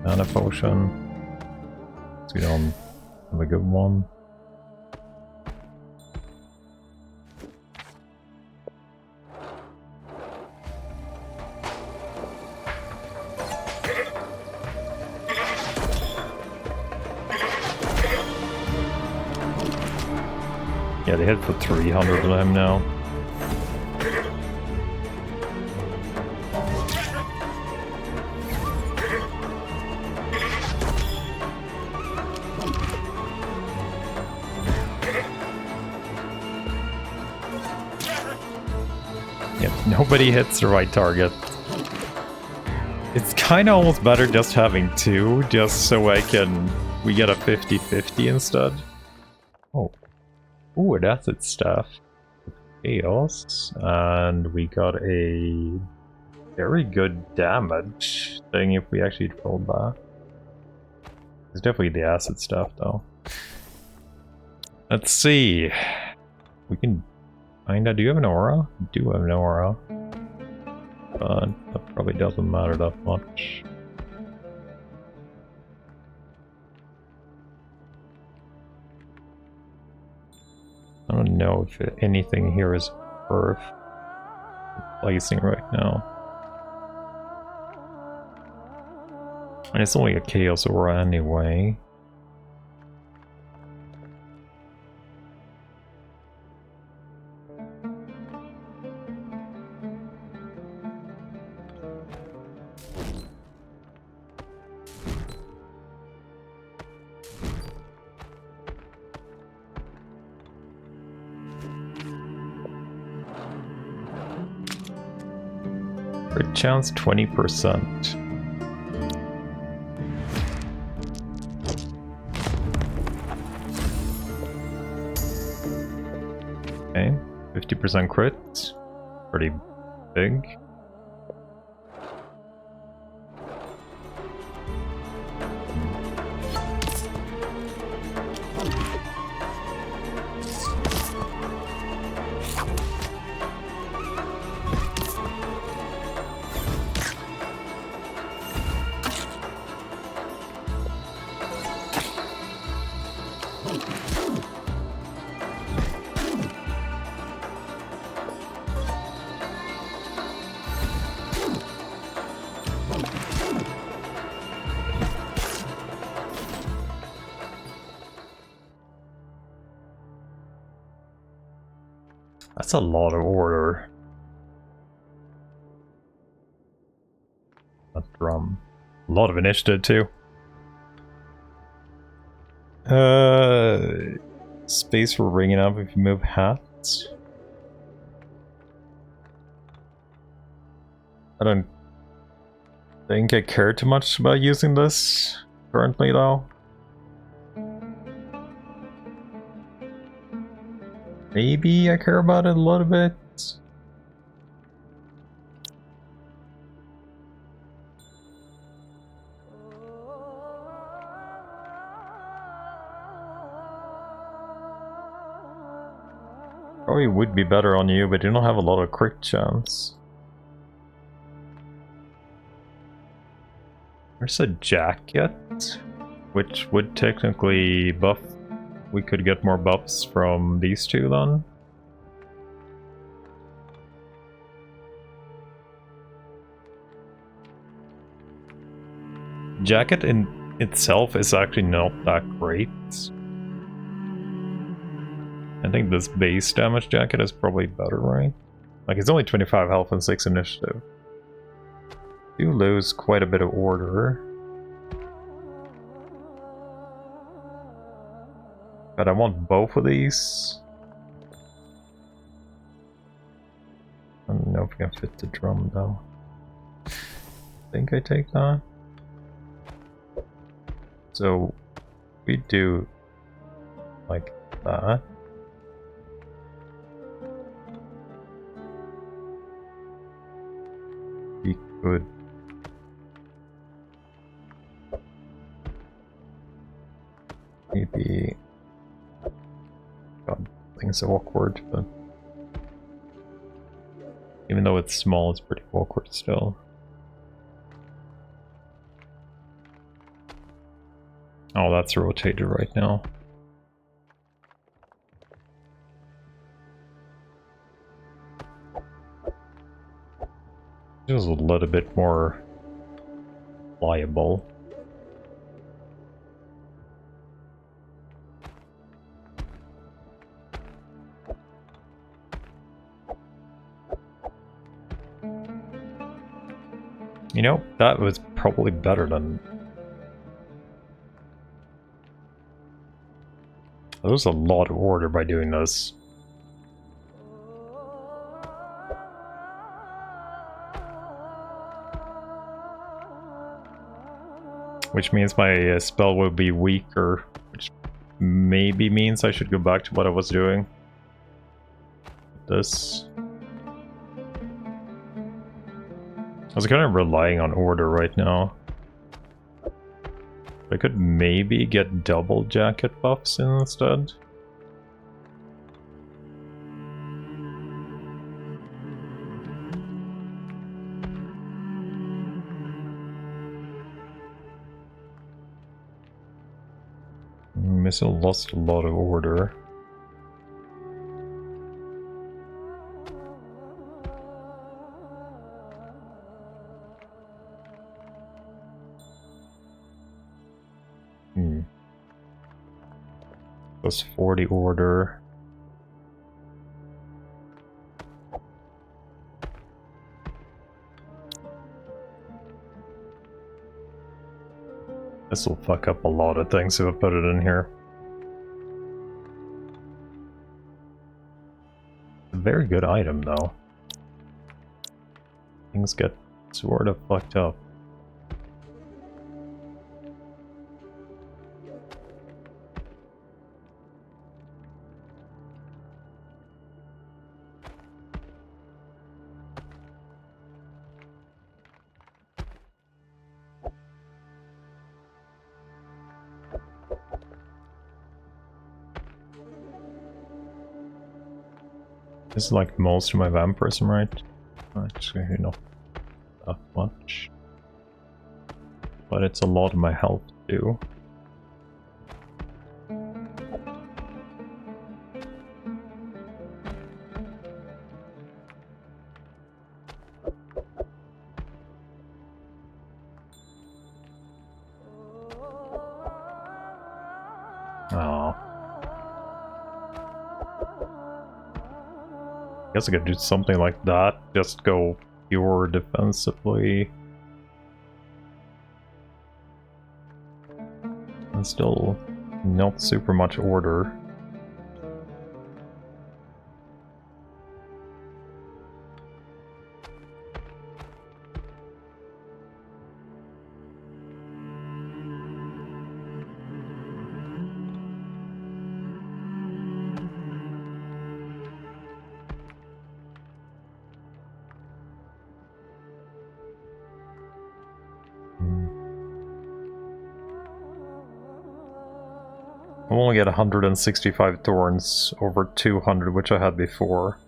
mana potion. So we don't have a good one. Yeah, they hit for 300 of them now. Yep, nobody hits the right target. It's kind of almost better just having two, just so we get a 50-50 instead. Oh. Ooh, that's its stuff. Chaos. And we got a very good damage thing if we actually roll back. It's definitely the acid stuff though. Let's see. We can kinda. Do you have an aura? You do have an aura. But that probably doesn't matter that much. I don't know if anything here is worth replacing right now. And it's only a Chaos Aura anyway. Crit chance 20%. Okay, 50% crit. Pretty big. That's a lot of order. A drum. A lot of initiative too. Space for ringing up if you move hats. I don't think I care too much about using this currently though. Maybe I care about it a little bit. Probably would be better on you, but you don't have a lot of crit chance. There's a jacket, which would technically buff. We could get more buffs from these two then. Jacket in itself is actually not that great. I think this base damage jacket is probably better, right? Like, it's only 25 health and 6 initiative. You lose quite a bit of order. But I want both of these. I don't know if I can fit the drum though. I think I take that. So we do like that. We could maybe... God, things are awkward, but... Even though it's small, it's pretty awkward still. Oh, that's rotated right now. Just a little bit more pliable. You know, that was probably better than... There was a lot of order by doing this. Which means my spell will be weaker, which maybe means I should go back to what I was doing. This. I was kind of relying on order right now. I could maybe get double jacket buffs instead. Missile lost a lot of order. Plus 40 order. This will fuck up a lot of things if I put it in here. It's a very good item though. Things get sort of fucked up. This is like most of my vampirism, right? Actually, not that much. But it's a lot of my health too. Oh. I guess I could do something like that, just go pure defensively. And still not super much order. I only get 165 thorns over 200, which I had before.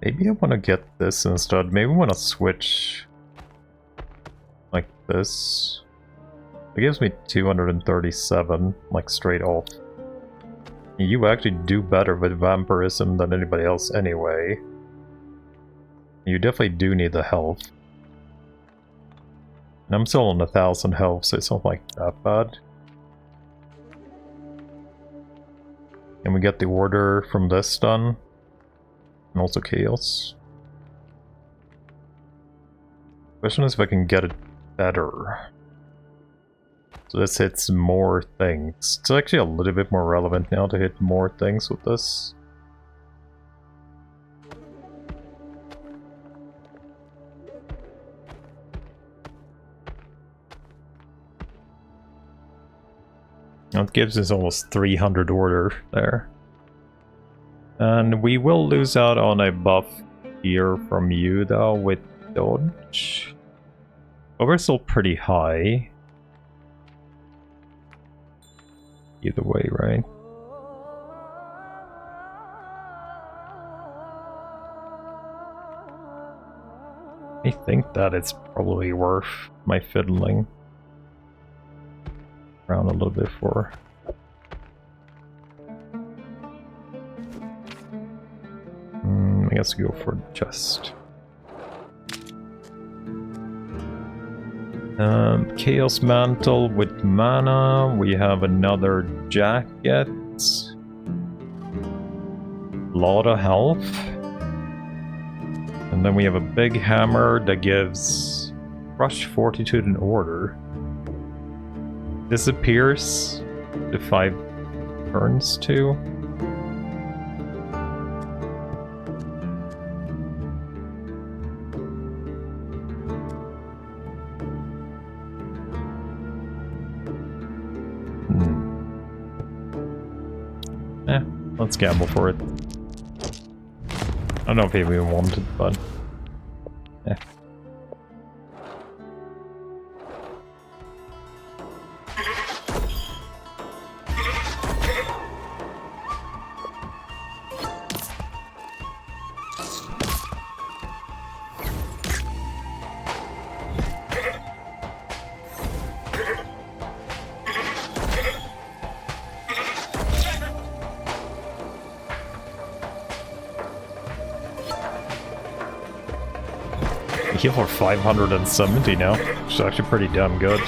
Maybe I want to get this instead. Maybe I want to switch like this. It gives me 237, like straight off. You actually do better with vampirism than anybody else anyway. You definitely do need the health. And I'm still on 1,000 health, so it's not like that bad. And we get the order from this done. And also chaos. Question is if I can get it better. So this hits more things. It's actually a little bit more relevant now to hit more things with this. That gives us almost 300 order there. And we will lose out on a buff here from you though with dodge. But we're still pretty high. Either way, right? I think that it's probably worth my fiddling around a little bit for. I guess go for the chest. Chaos Mantle with mana. We have another jacket. Lot of health. And then we have a big hammer that gives Rush Fortitude and Order. Disappears to 5 turns too. Let's gamble for it. I don't know if he even wanted, but yeah. Heal for 570 now, which is actually pretty damn good.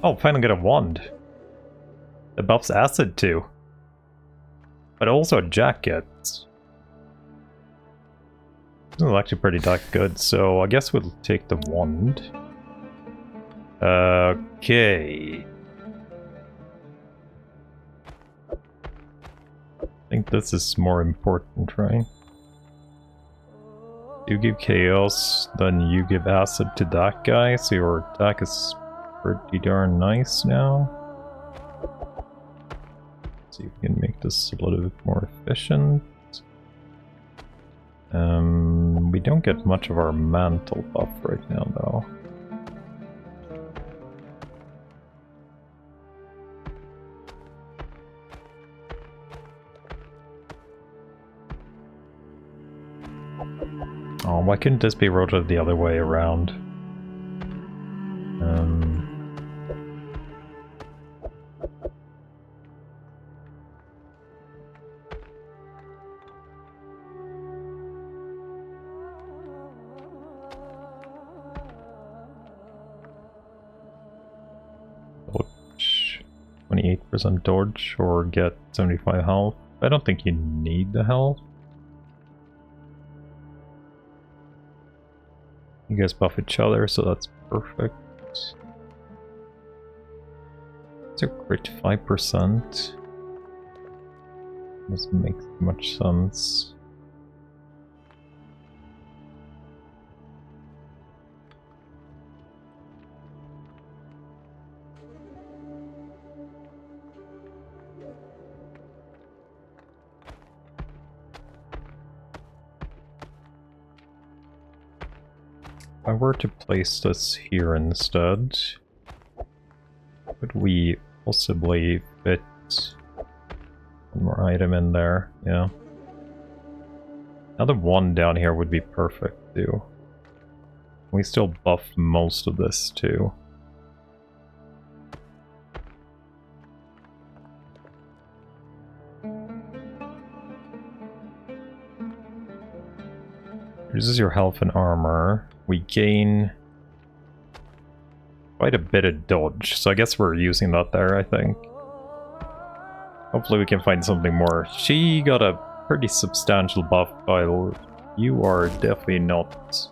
Oh, finally get a wand. It buffs acid too. But also a jacket. This is actually pretty dark good, so I guess we'll take the wand. Okay. I think this is more important, right? You give chaos, then you give acid to that guy, so your attack is pretty darn nice now. Let's see if we can make this a little bit more efficient. We don't get much of our mantle buff right now though. Oh, why couldn't this be rotated the other way around? Dodge. 28% dodge or get 75 health. I don't think you need the health. You guys buff each other, so that's perfect. It's a crit 5%. Doesn't make much sense. If I were to place this here instead, could we possibly fit one more item in there? Yeah. Another one down here would be perfect too. We still buff most of this too. Reduces your health and armor. We gain quite a bit of dodge, so I guess we're using that there, I think. Hopefully we can find something more. She got a pretty substantial buff, Kyle. You are definitely not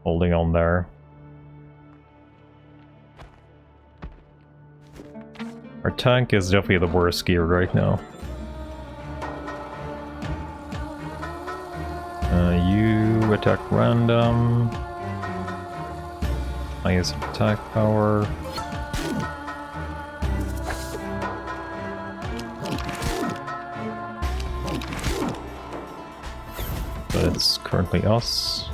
holding on there. Our tank is definitely the worst gear right now. You attack random. Highest attack power. but it's currently us.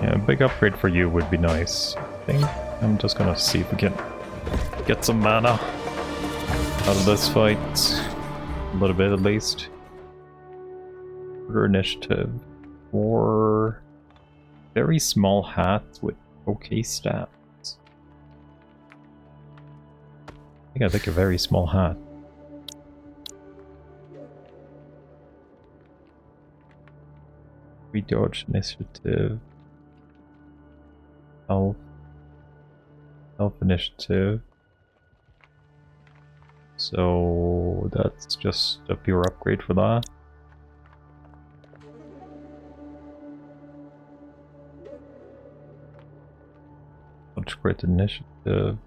Yeah, a big upgrade for you would be nice. I think I'm just gonna see if we can get some mana out of this fight. A little bit at least. Order initiative. Or very small hats with okay stats. I think I take a very small hat. We dodge initiative. Health initiative. So that's just a pure upgrade for that. Upgrade initiative.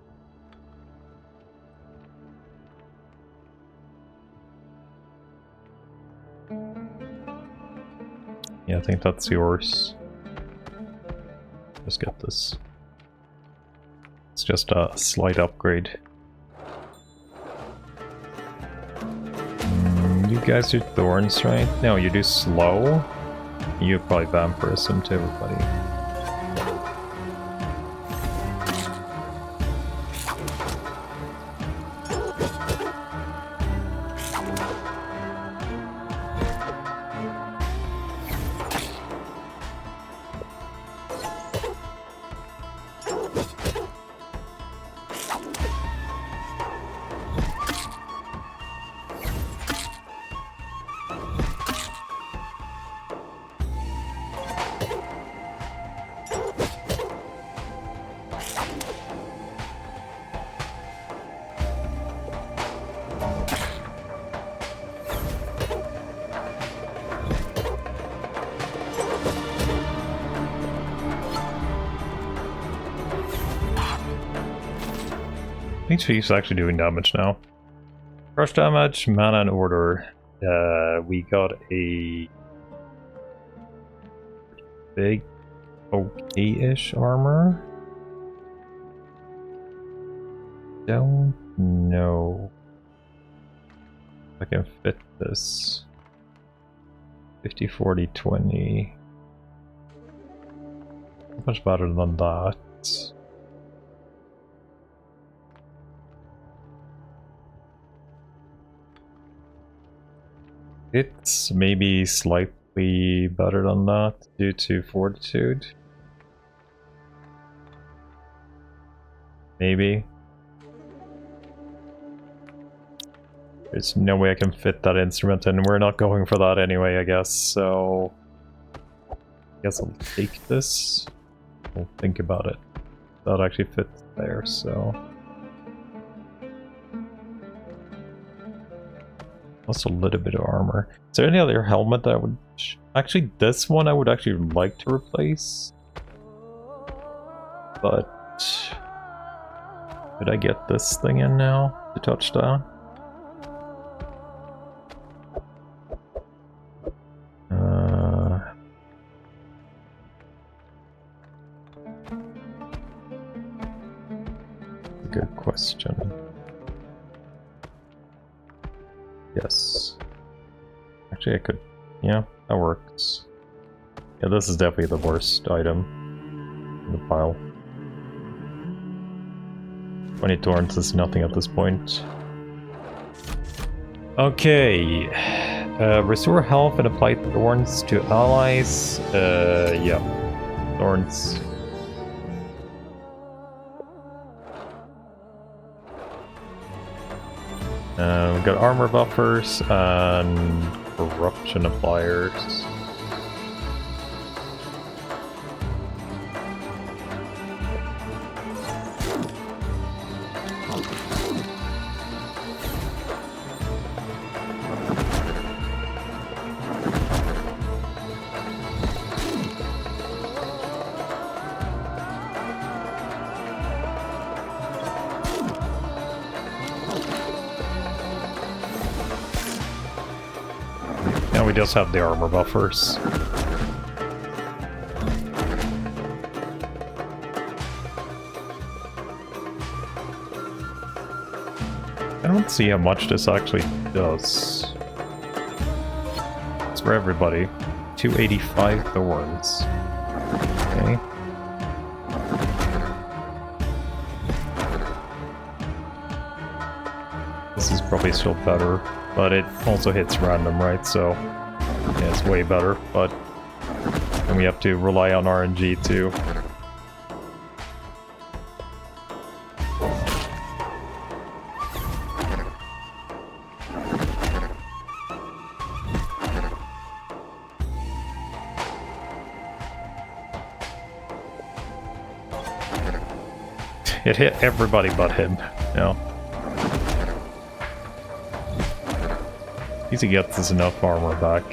Yeah, I think that's yours. Just get this. It's just a slight upgrade. You guys do thorns, right? No, you do slow. You probably vampirism to everybody. Each Chief's actually doing damage now. Crush damage, mana and order. We got a big okay-ish armor. Don't know if I can fit this. 50, 40, 20. Much better than that. It's maybe slightly better than that due to fortitude. Maybe. There's no way I can fit that instrument, and we're not going for that anyway, I guess, so I guess I'll take this. I'll think about it. That actually fits there, so also a little bit of armor. Is there any other helmet that I would... Actually, this one I would actually like to replace. But... Could I get this thing in now to touch that? Good question. Yes. Actually, I could... Yeah, that works. Yeah, this is definitely the worst item in the pile. 20 thorns is nothing at this point. Okay. Restore health and apply thorns to allies. Yeah. Thorns. We've got armor buffers and corruption appliers. Now we just have the armor buffers. I don't see how much this actually does. It's for everybody. 285 thorns. Okay. This is probably still better, but it also hits random, right? So yeah, it's way better, but and we have to rely on RNG too. It hit everybody but him. Yeah. Easy gets us enough armor back.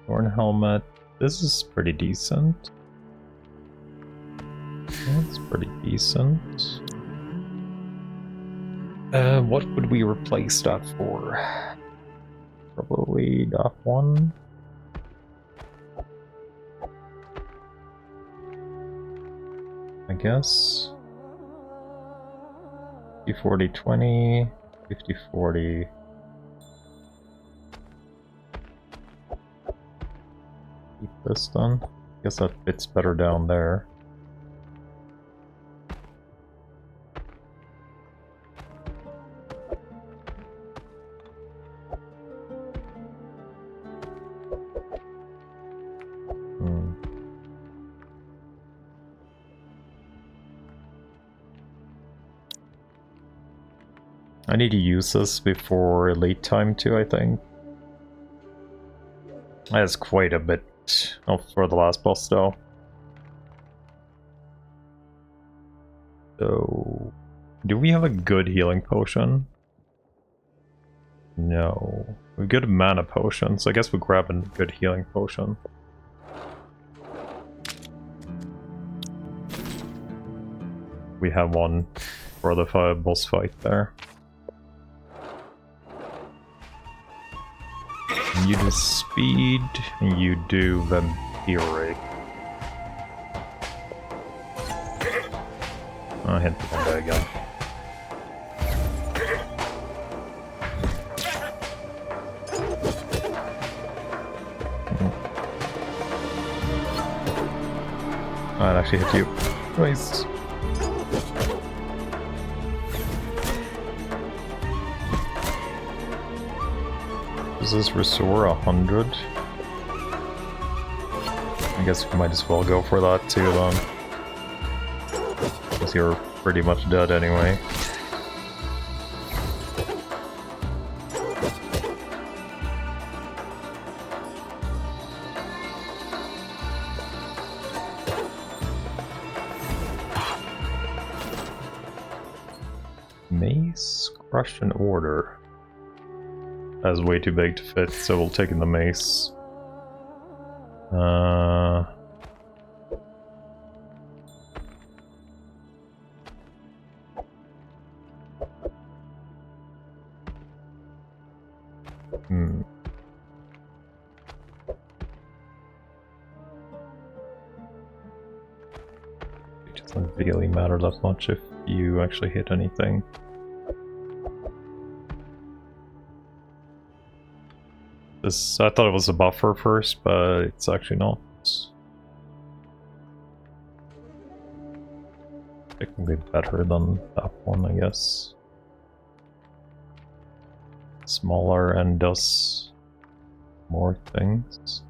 Horn helmet. This is pretty decent. That's pretty decent. What would we replace that for? Probably that one. I guess. 50-40-20, 50-40. Keep this done. Guess that fits better down there. I need to use this before late time too, I think. That's quite a bit for the last boss though. So, do we have a good healing potion? No. We've got a mana potion, so I guess we'll grab a good healing potion. We have one for the boss fight there. You do speed, and you do vampiric. I hit the one guy again. I'd actually hit you. Nice. Does this restore 100? I guess we might as well go for that too then. Because you're pretty much dead anyway. Mace? Crushed in order. That's way too big to fit, so we'll take in the mace. It doesn't really matter that much if you actually hit anything. This, I thought it was a buffer first, but it's actually not. Technically better than that one, I guess. Smaller and does more things.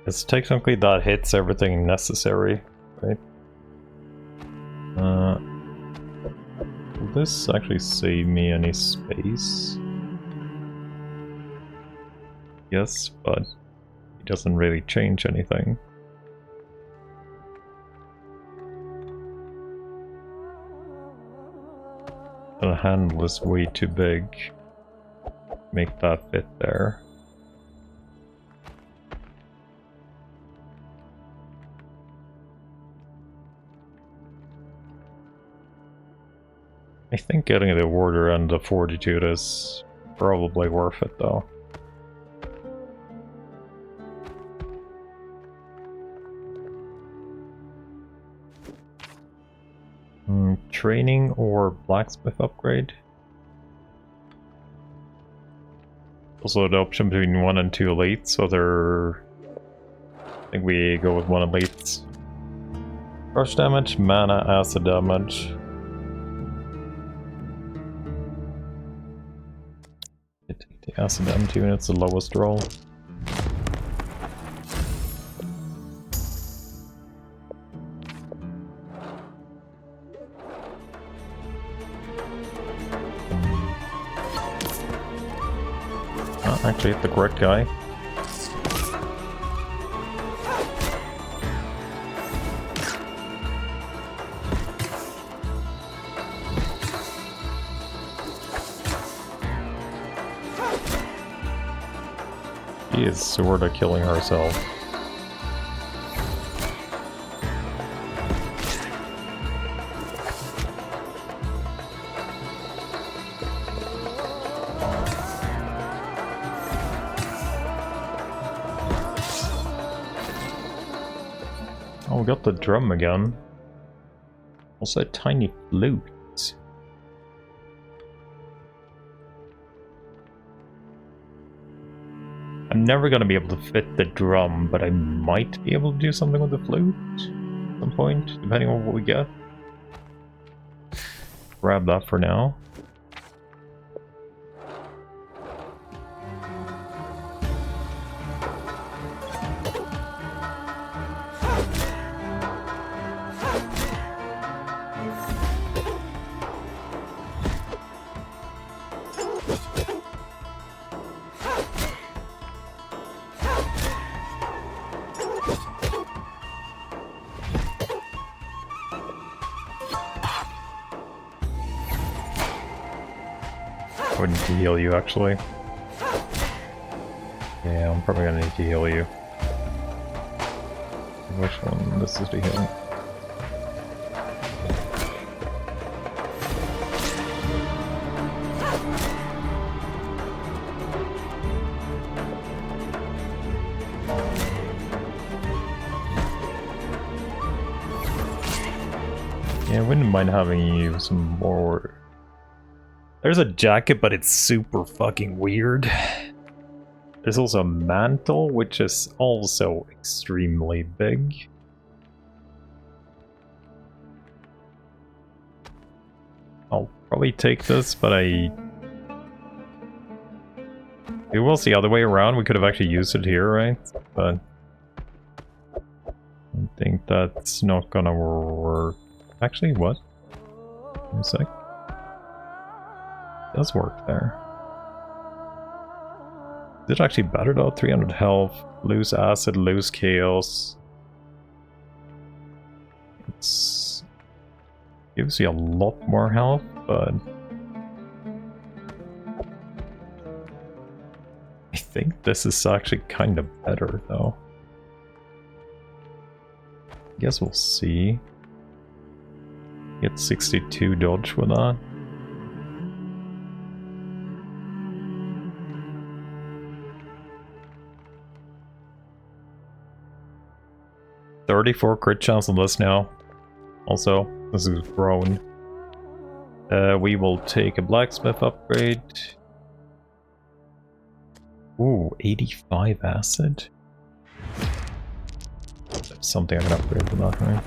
It's technically that hits everything necessary, right? Will this actually save me any space? Yes, but it doesn't really change anything. The handle is way too big. Make that fit there. I think getting the order and the fortitude is probably worth it though. Training or blacksmith upgrade? Also the option between 1 and 2 elites, so I think we go with 1 elite. Rush damage, mana, acid damage. Take the acid damage even if it's the lowest roll. Actually hit the correct guy. She is sorta killing herself. Oh, we got the drum again. Also a tiny flute. I'm never gonna be able to fit the drum, but I might be able to do something with the flute at some point, depending on what we get. Grab that for now. I would need to heal you, actually. Yeah, I'm probably gonna need to heal you. Which one? This is the heal. Yeah, I wouldn't mind having you some more. There's a jacket, but it's super fucking weird. There's also a mantle, which is also extremely big. I'll probably take this, but it was the other way around. We could have actually used it here, right? But I think that's not gonna work. Actually, what? Wait a sec. Does work there. Is it actually better though? 300 health, lose acid, lose chaos. It's gives you a lot more health, but I think this is actually kind of better though. I guess we'll see. Get 62 dodge with that. .34 crit chance on this now. Also, this is grown. We will take a blacksmith upgrade. Ooh, 85 acid. That's something I can upgrade for that, right?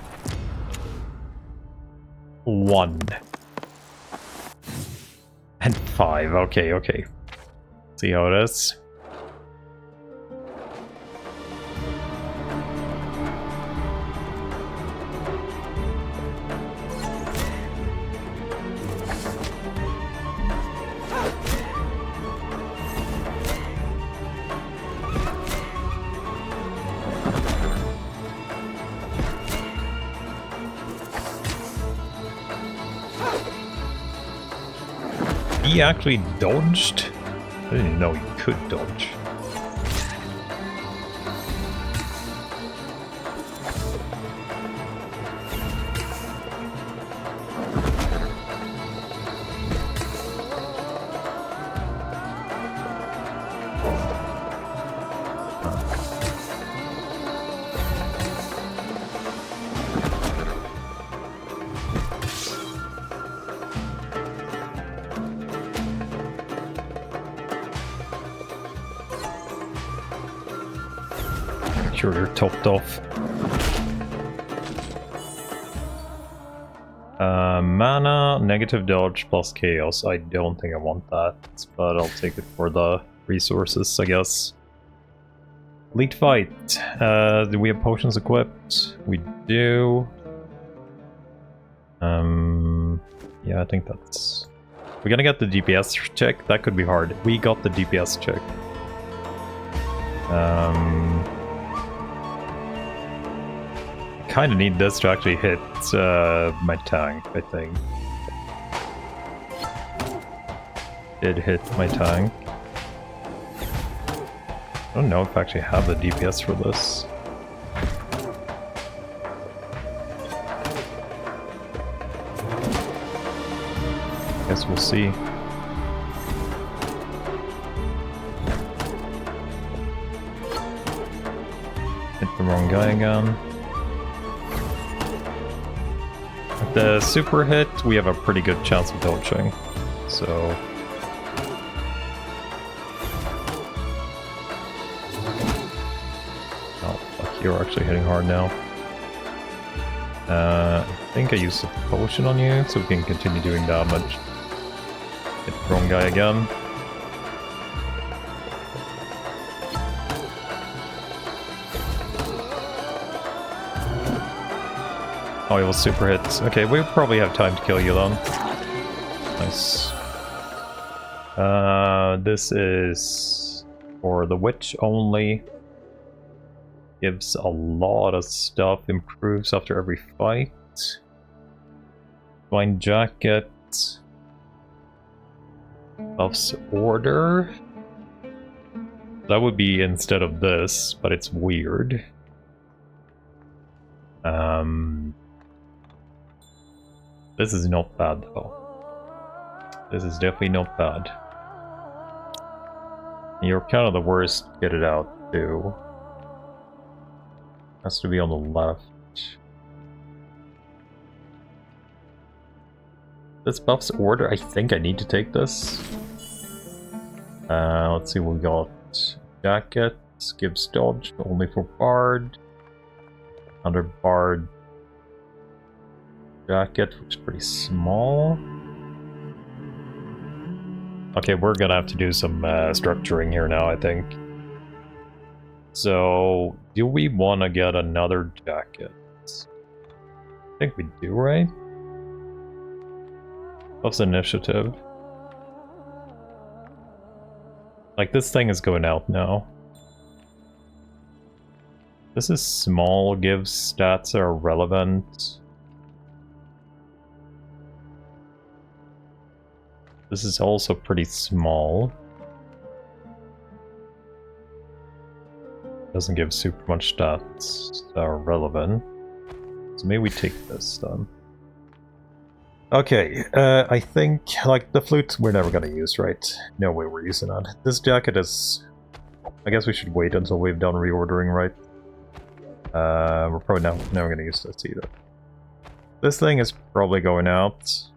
1. And 5. Okay, okay. See how it is. He actually dodged? I didn't even know he could dodge. Sure, you're topped off. Mana, negative dodge plus chaos. I don't think I want that, but I'll take it for the resources, I guess. Elite fight. Do we have potions equipped? We do. Yeah, I think that's... We're gonna get the DPS check. That could be hard. We got the DPS check. Kind of need this to actually hit my tank, I think. Did hit my tank. I don't know if I actually have the DPS for this. Guess we'll see. Hit the wrong guy again. The super hit, we have a pretty good chance of dodging, so... Oh, fuck, you're actually hitting hard now. I think I used a potion on you, so we can continue doing damage. Hit the wrong guy again. Oh, it was super hit. Okay, we probably have time to kill you then. Nice. This is for the witch only. Gives a lot of stuff. Improves after every fight. Blind jacket. Buffs order. That would be instead of this, but it's weird. This is not bad though. This is definitely not bad. You're kind of the worst to get it out too. Has to be on the left. This buffs order. I think I need to take this. Let's see what we got. Jacket. Gives dodge only for Bard. Under Bard. Jacket, which is pretty small. Okay, we're gonna have to do some structuring here now, I think. So, do we want to get another jacket? I think we do, right? What's initiative? Like, this thing is going out now. This is small, gives stats that are relevant. This is also pretty small. Doesn't give super much stats that are relevant. So maybe we take this then. Okay, I think, like, the flute we're never gonna use, right? No way we're using that. This jacket is... I guess we should wait until we've done reordering, right? We're probably never gonna use this either. This thing is probably going out.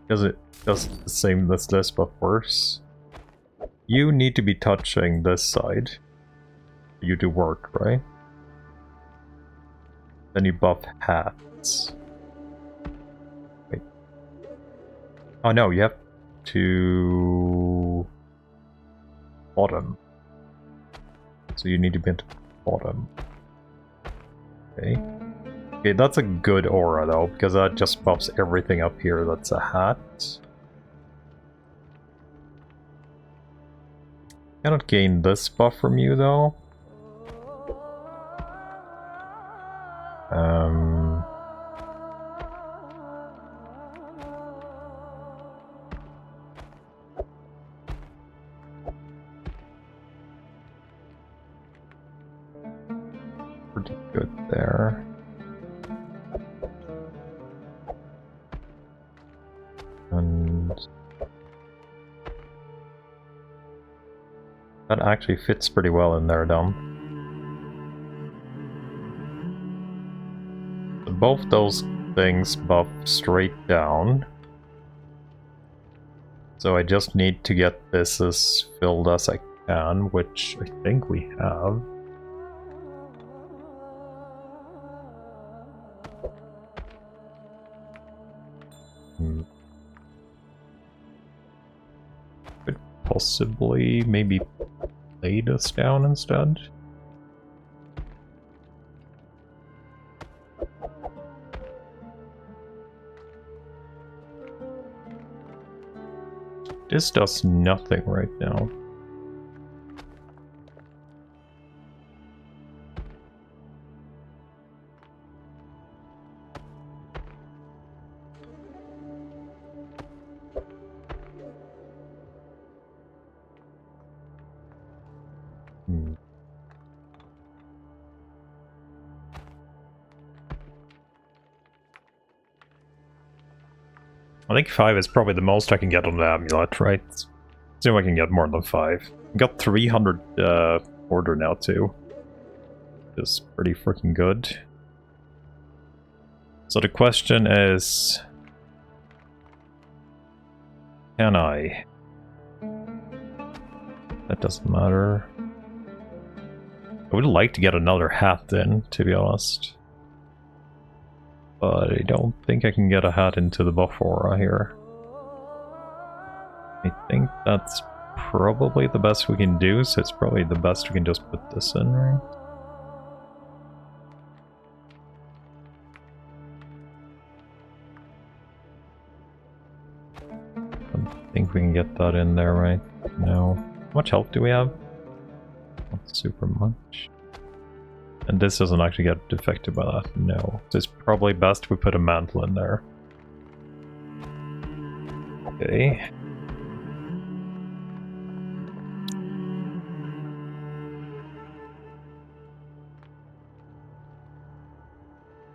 Because it does the same as this, but worse. You need to be touching this side. You do work, right? Then you buff hats. Wait. Oh no, you have to... bottom. So you need to be into bottom. Okay. Okay, that's a good aura though, because that just buffs everything up here that's a hat. Cannot gain this buff from you though. there. And that actually fits pretty well in there, though. Both those things buff straight down. So I just need to get this as filled as I can, which I think we have. Could possibly maybe lay this down instead. This does nothing right now. I think 5 is probably the most I can get on the amulet, right? See if I can get more than 5. I got 300 order now too. Which is pretty freaking good. So the question is, can I? That doesn't matter. I would like to get another hat in, to be honest. But I don't think I can get a hat into the buff aura here. I think that's probably the best we can do, so it's probably the best we can just put this in, right? I don't think we can get that in there, right? No. How much health do we have? Not super much. And this doesn't actually get affected by that, no. So it's probably best we put a mantle in there. Okay.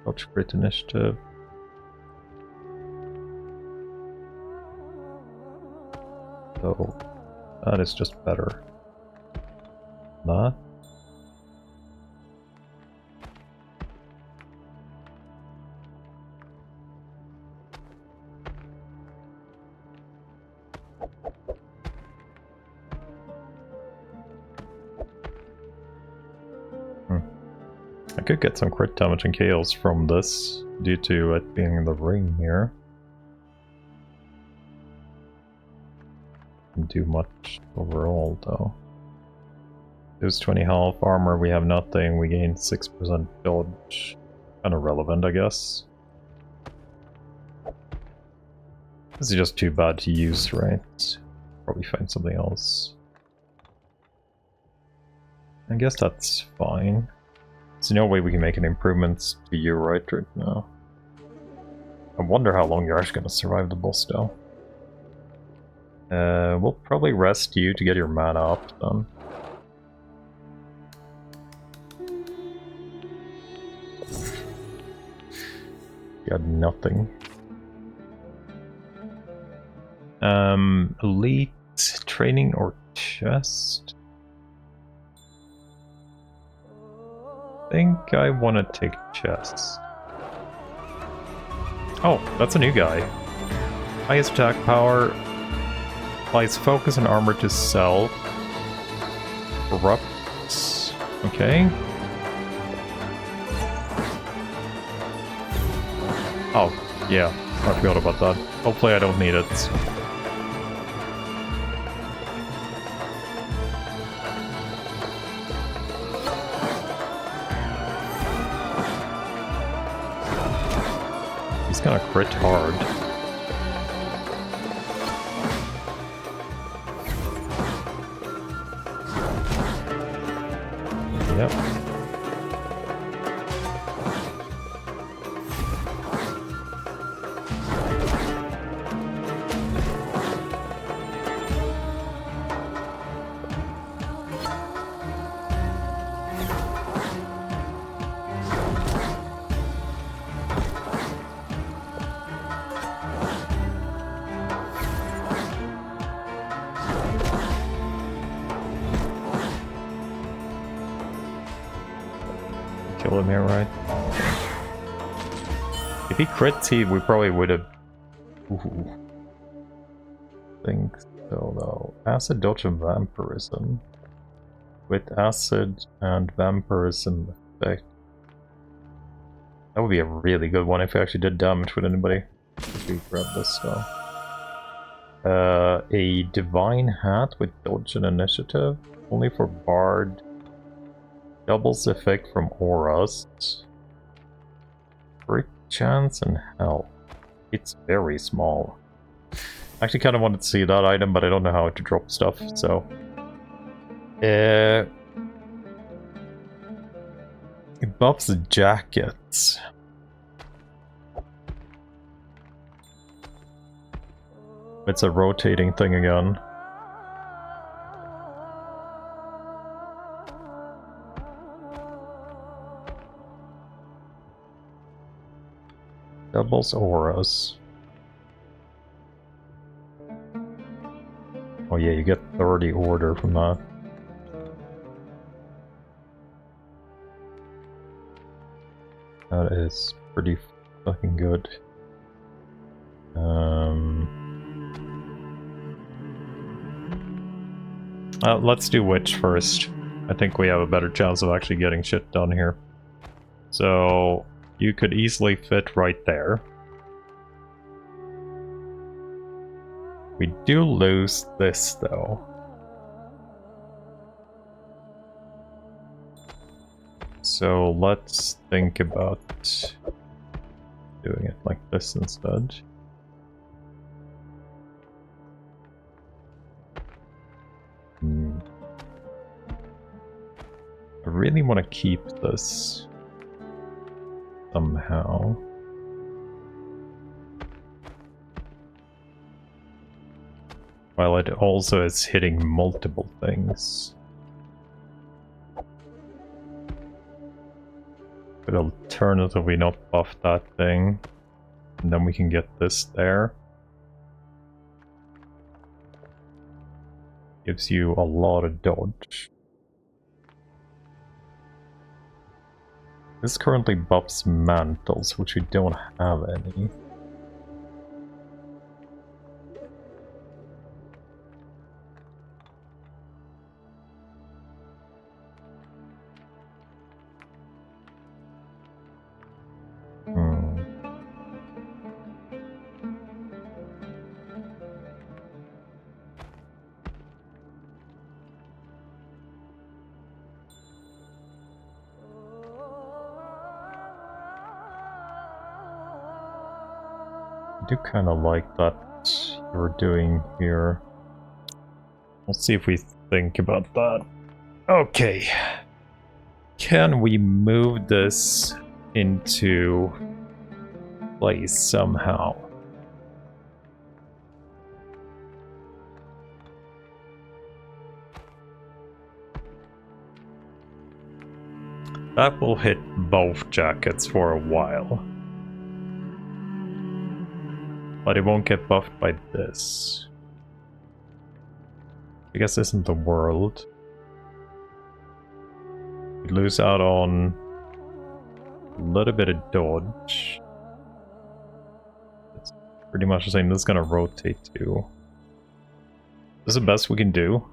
Touch crit initiative. So that is just better. That. I could get some crit damage and chaos from this, due to it being in the ring here. Didn't do much overall though. Lose 20 health, armor, we have nothing, we gain 6% dodge. Kind of relevant, I guess. This is just too bad to use, right? Probably find something else. I guess that's fine. There's no way we can make any improvements to you right now. I wonder how long you're actually going to survive the boss though. We'll probably rest you to get your mana up then. You got nothing. Elite, training or chest? I think I want to take chest. Oh, that's a new guy. Highest attack power. Applies focus and armor to self. Corrupts. Okay. Oh, yeah. I forgot about that. Hopefully I don't need it. He's gonna crit hard. Yep. kill him here, right? If he crits, we probably would have. Ooh. Think so though. Acid dodge and vampirism. With acid and vampirism effect. That would be a really good one if we actually did damage with anybody. If we grab this though. A divine hat with dodge and initiative. Only for bard. Doubles effect from auras. Crit chance and health. It's very small. I actually kind of wanted to see that item, but I don't know how to drop stuff, so... It buffs the jackets. It's a rotating thing again. Doubles auras. Oh yeah, you get 30 order from that. That is pretty fucking good. Let's do Witch first. I think we have a better chance of actually getting shit done here. So, you could easily fit right there. We do lose this though. So let's think about doing it like this instead. I really want to keep this somehow. While it also is hitting multiple things. But alternatively not buff that thing. And then we can get this there. Gives you a lot of dodge. This currently buffs mantles, which we don't have any. I do kind of like that you're doing here. We'll see if we think about that. Okay. Can we move this into place somehow? That will hit both jackets for a while. But it won't get buffed by this. I guess this isn't the world. We lose out on a little bit of dodge. It's pretty much the same. This is gonna rotate too. This is the best we can do.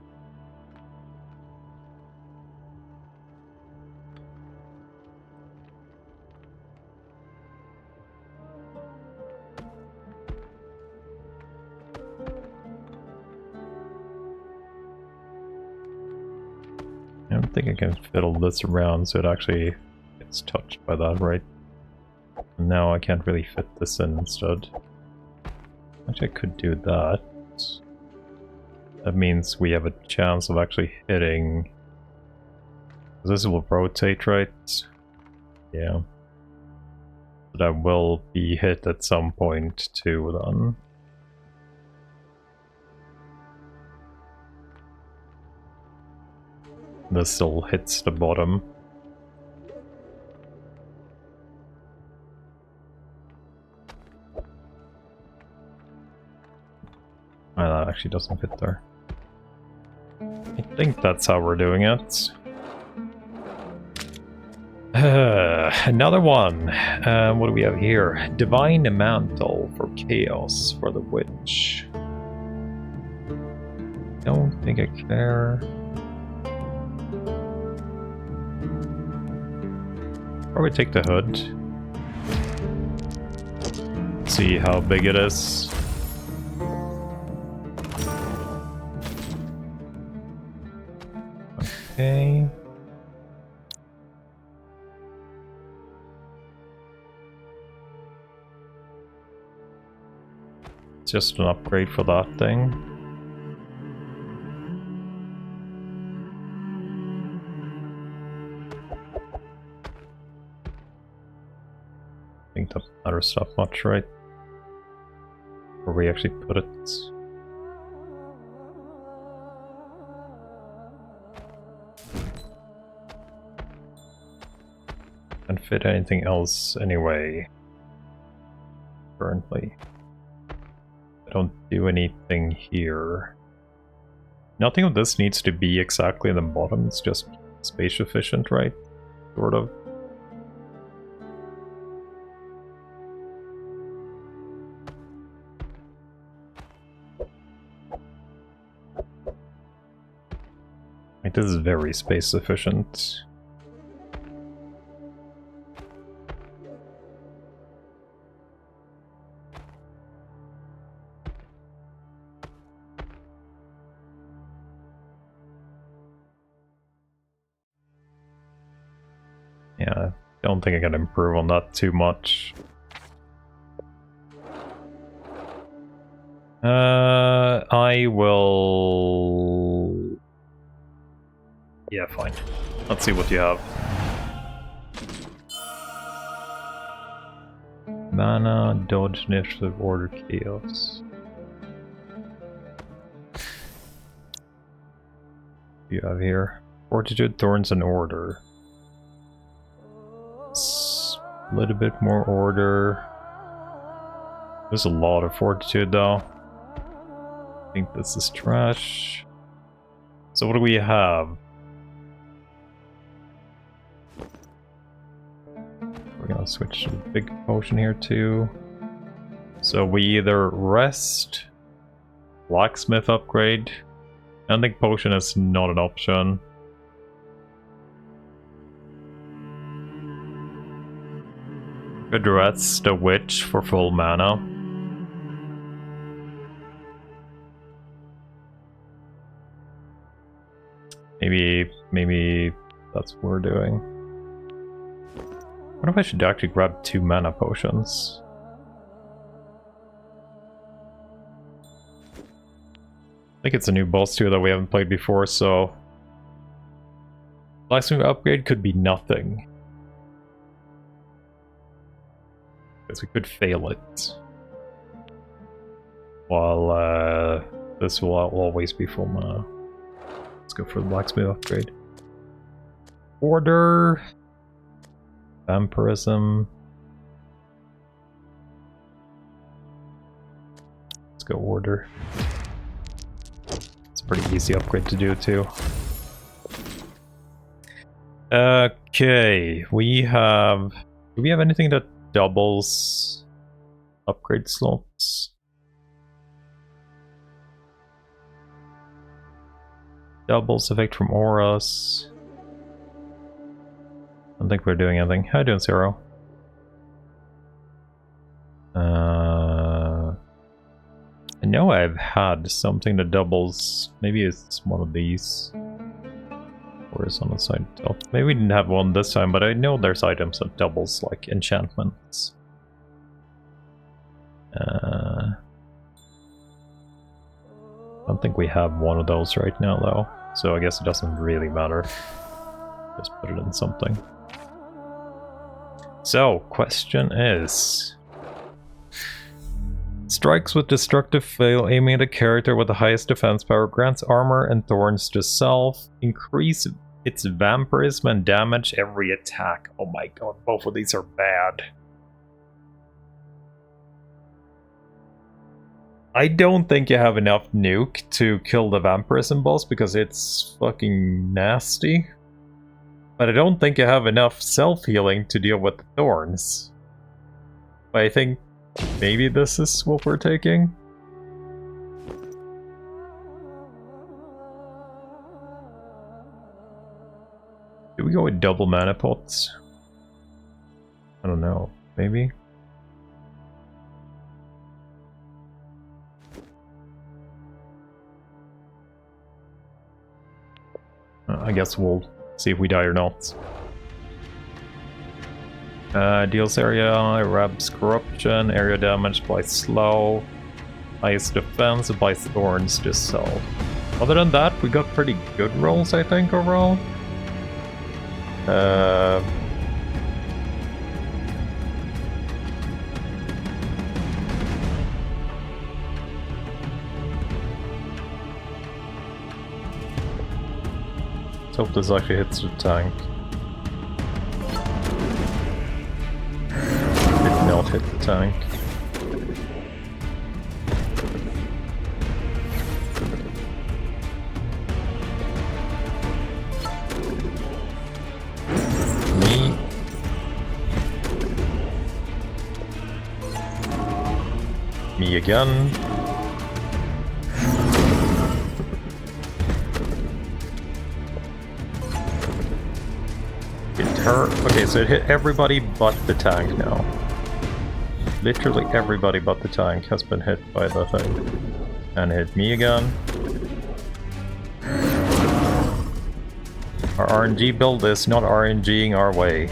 I don't think I can fiddle this around so it actually gets touched by that, right? Now I can't really fit this in instead. Actually, I could do that. That means we have a chance of actually hitting... This will rotate, right? Yeah. But I will be hit at some point too then. This still hits the bottom. Oh, that actually doesn't fit there. I think that's how we're doing it. Another one. What do we have here? Divine Mantle for Chaos for the Witch. Don't think I care. Probably take the hood. See how big it is. Okay. Just an upgrade for that thing. I think that matters not much, right? Where we actually put it. Can't fit anything else anyway. Currently. I don't do anything here. Nothing of this needs to be exactly in the bottom, it's just space efficient, right? Sort of. Like, this is very space efficient. Yeah, I don't think I can improve on that too much. I will... Yeah, fine. Let's see what you have. Mana, dodge, initiative, order, chaos. What do you have here? Fortitude, thorns, and order. A little bit more order. There's a lot of fortitude though. I think this is trash. So what do we have? We're gonna switch to the big potion here too. So we either rest, blacksmith upgrade. I don't think potion is not an option. Could rest the witch for full mana. Maybe that's what we're doing. What if I should actually grab 2 mana potions? I think it's a new boss too that we haven't played before, so blacksmith upgrade could be nothing. Because we could fail it. While this will always be full mana. Let's go for the blacksmith upgrade. Order. Vampirism. Let's go order. It's a pretty easy upgrade to do too. Okay, we have... Do we have anything that doubles upgrade slots? Doubles effect from auras. I don't think we're doing anything. How you doing, Zero? I know I've had something that doubles. Maybe it's one of these. Or is on the side top. Maybe we didn't have one this time, but I know there's items that doubles like enchantments. I don't think we have one of those right now though, so I guess it doesn't really matter. Just put it in something. So, question is... Strikes with destructive flail aiming at a character with the highest defense power, grants armor and thorns to self, increase its vampirism and damage every attack. Oh my god, both of these are bad. I don't think you have enough nuke to kill the vampirism boss because it's fucking nasty. But I don't think I have enough self-healing to deal with the thorns. But I think maybe this is what we're taking. Do we go with double mana pots? I don't know. Maybe? I guess we'll see if we die or not. Deals area, Rab's corruption, area damage by slow, highest defense, by thorns to sell. Other than that, we got pretty good rolls, I think, overall. Let's hope this actually hits the tank. Did not hit the tank. Me again. It hurt. Okay, so it hit everybody but the tank now. Literally everybody but the tank has been hit by the thing. And hit me again. Our RNG build is not RNGing our way.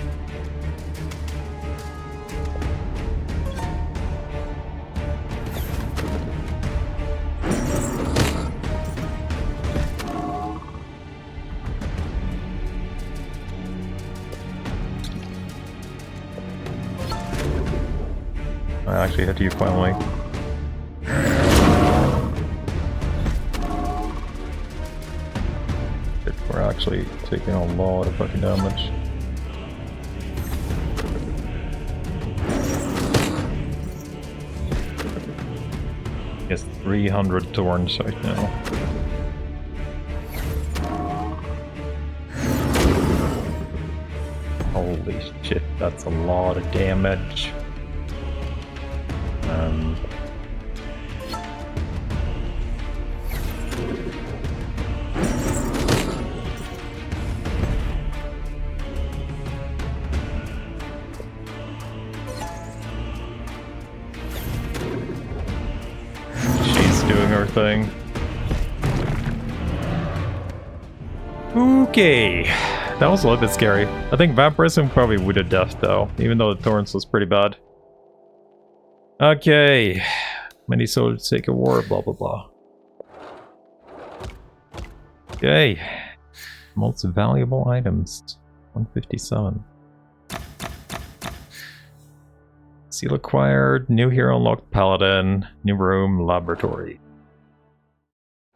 I actually hit you finally. We're actually taking a lot of fucking damage. It's 300 thorns right now. Holy shit, that's a lot of damage. She's doing her thing. Okay, that was a little bit scary. I think vampirism probably would have death though, even though the thorns was pretty bad. Okay, many souls take a war, blah blah blah. Okay, most valuable items, 157. Seal acquired, new hero unlocked, paladin, new room, laboratory.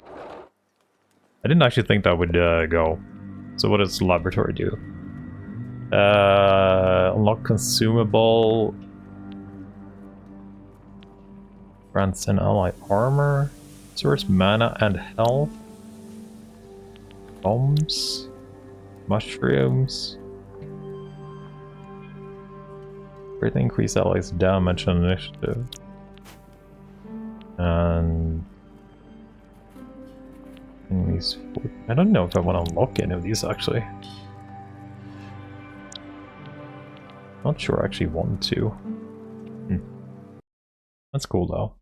I didn't actually think that would go. So what does laboratory do? Unlock consumable. Grants an ally armor, source mana and health, bombs, mushrooms, greatly increase allies' damage and initiative, and these. I don't know if I want to unlock any of these actually. Not sure I actually want to. That's cool though.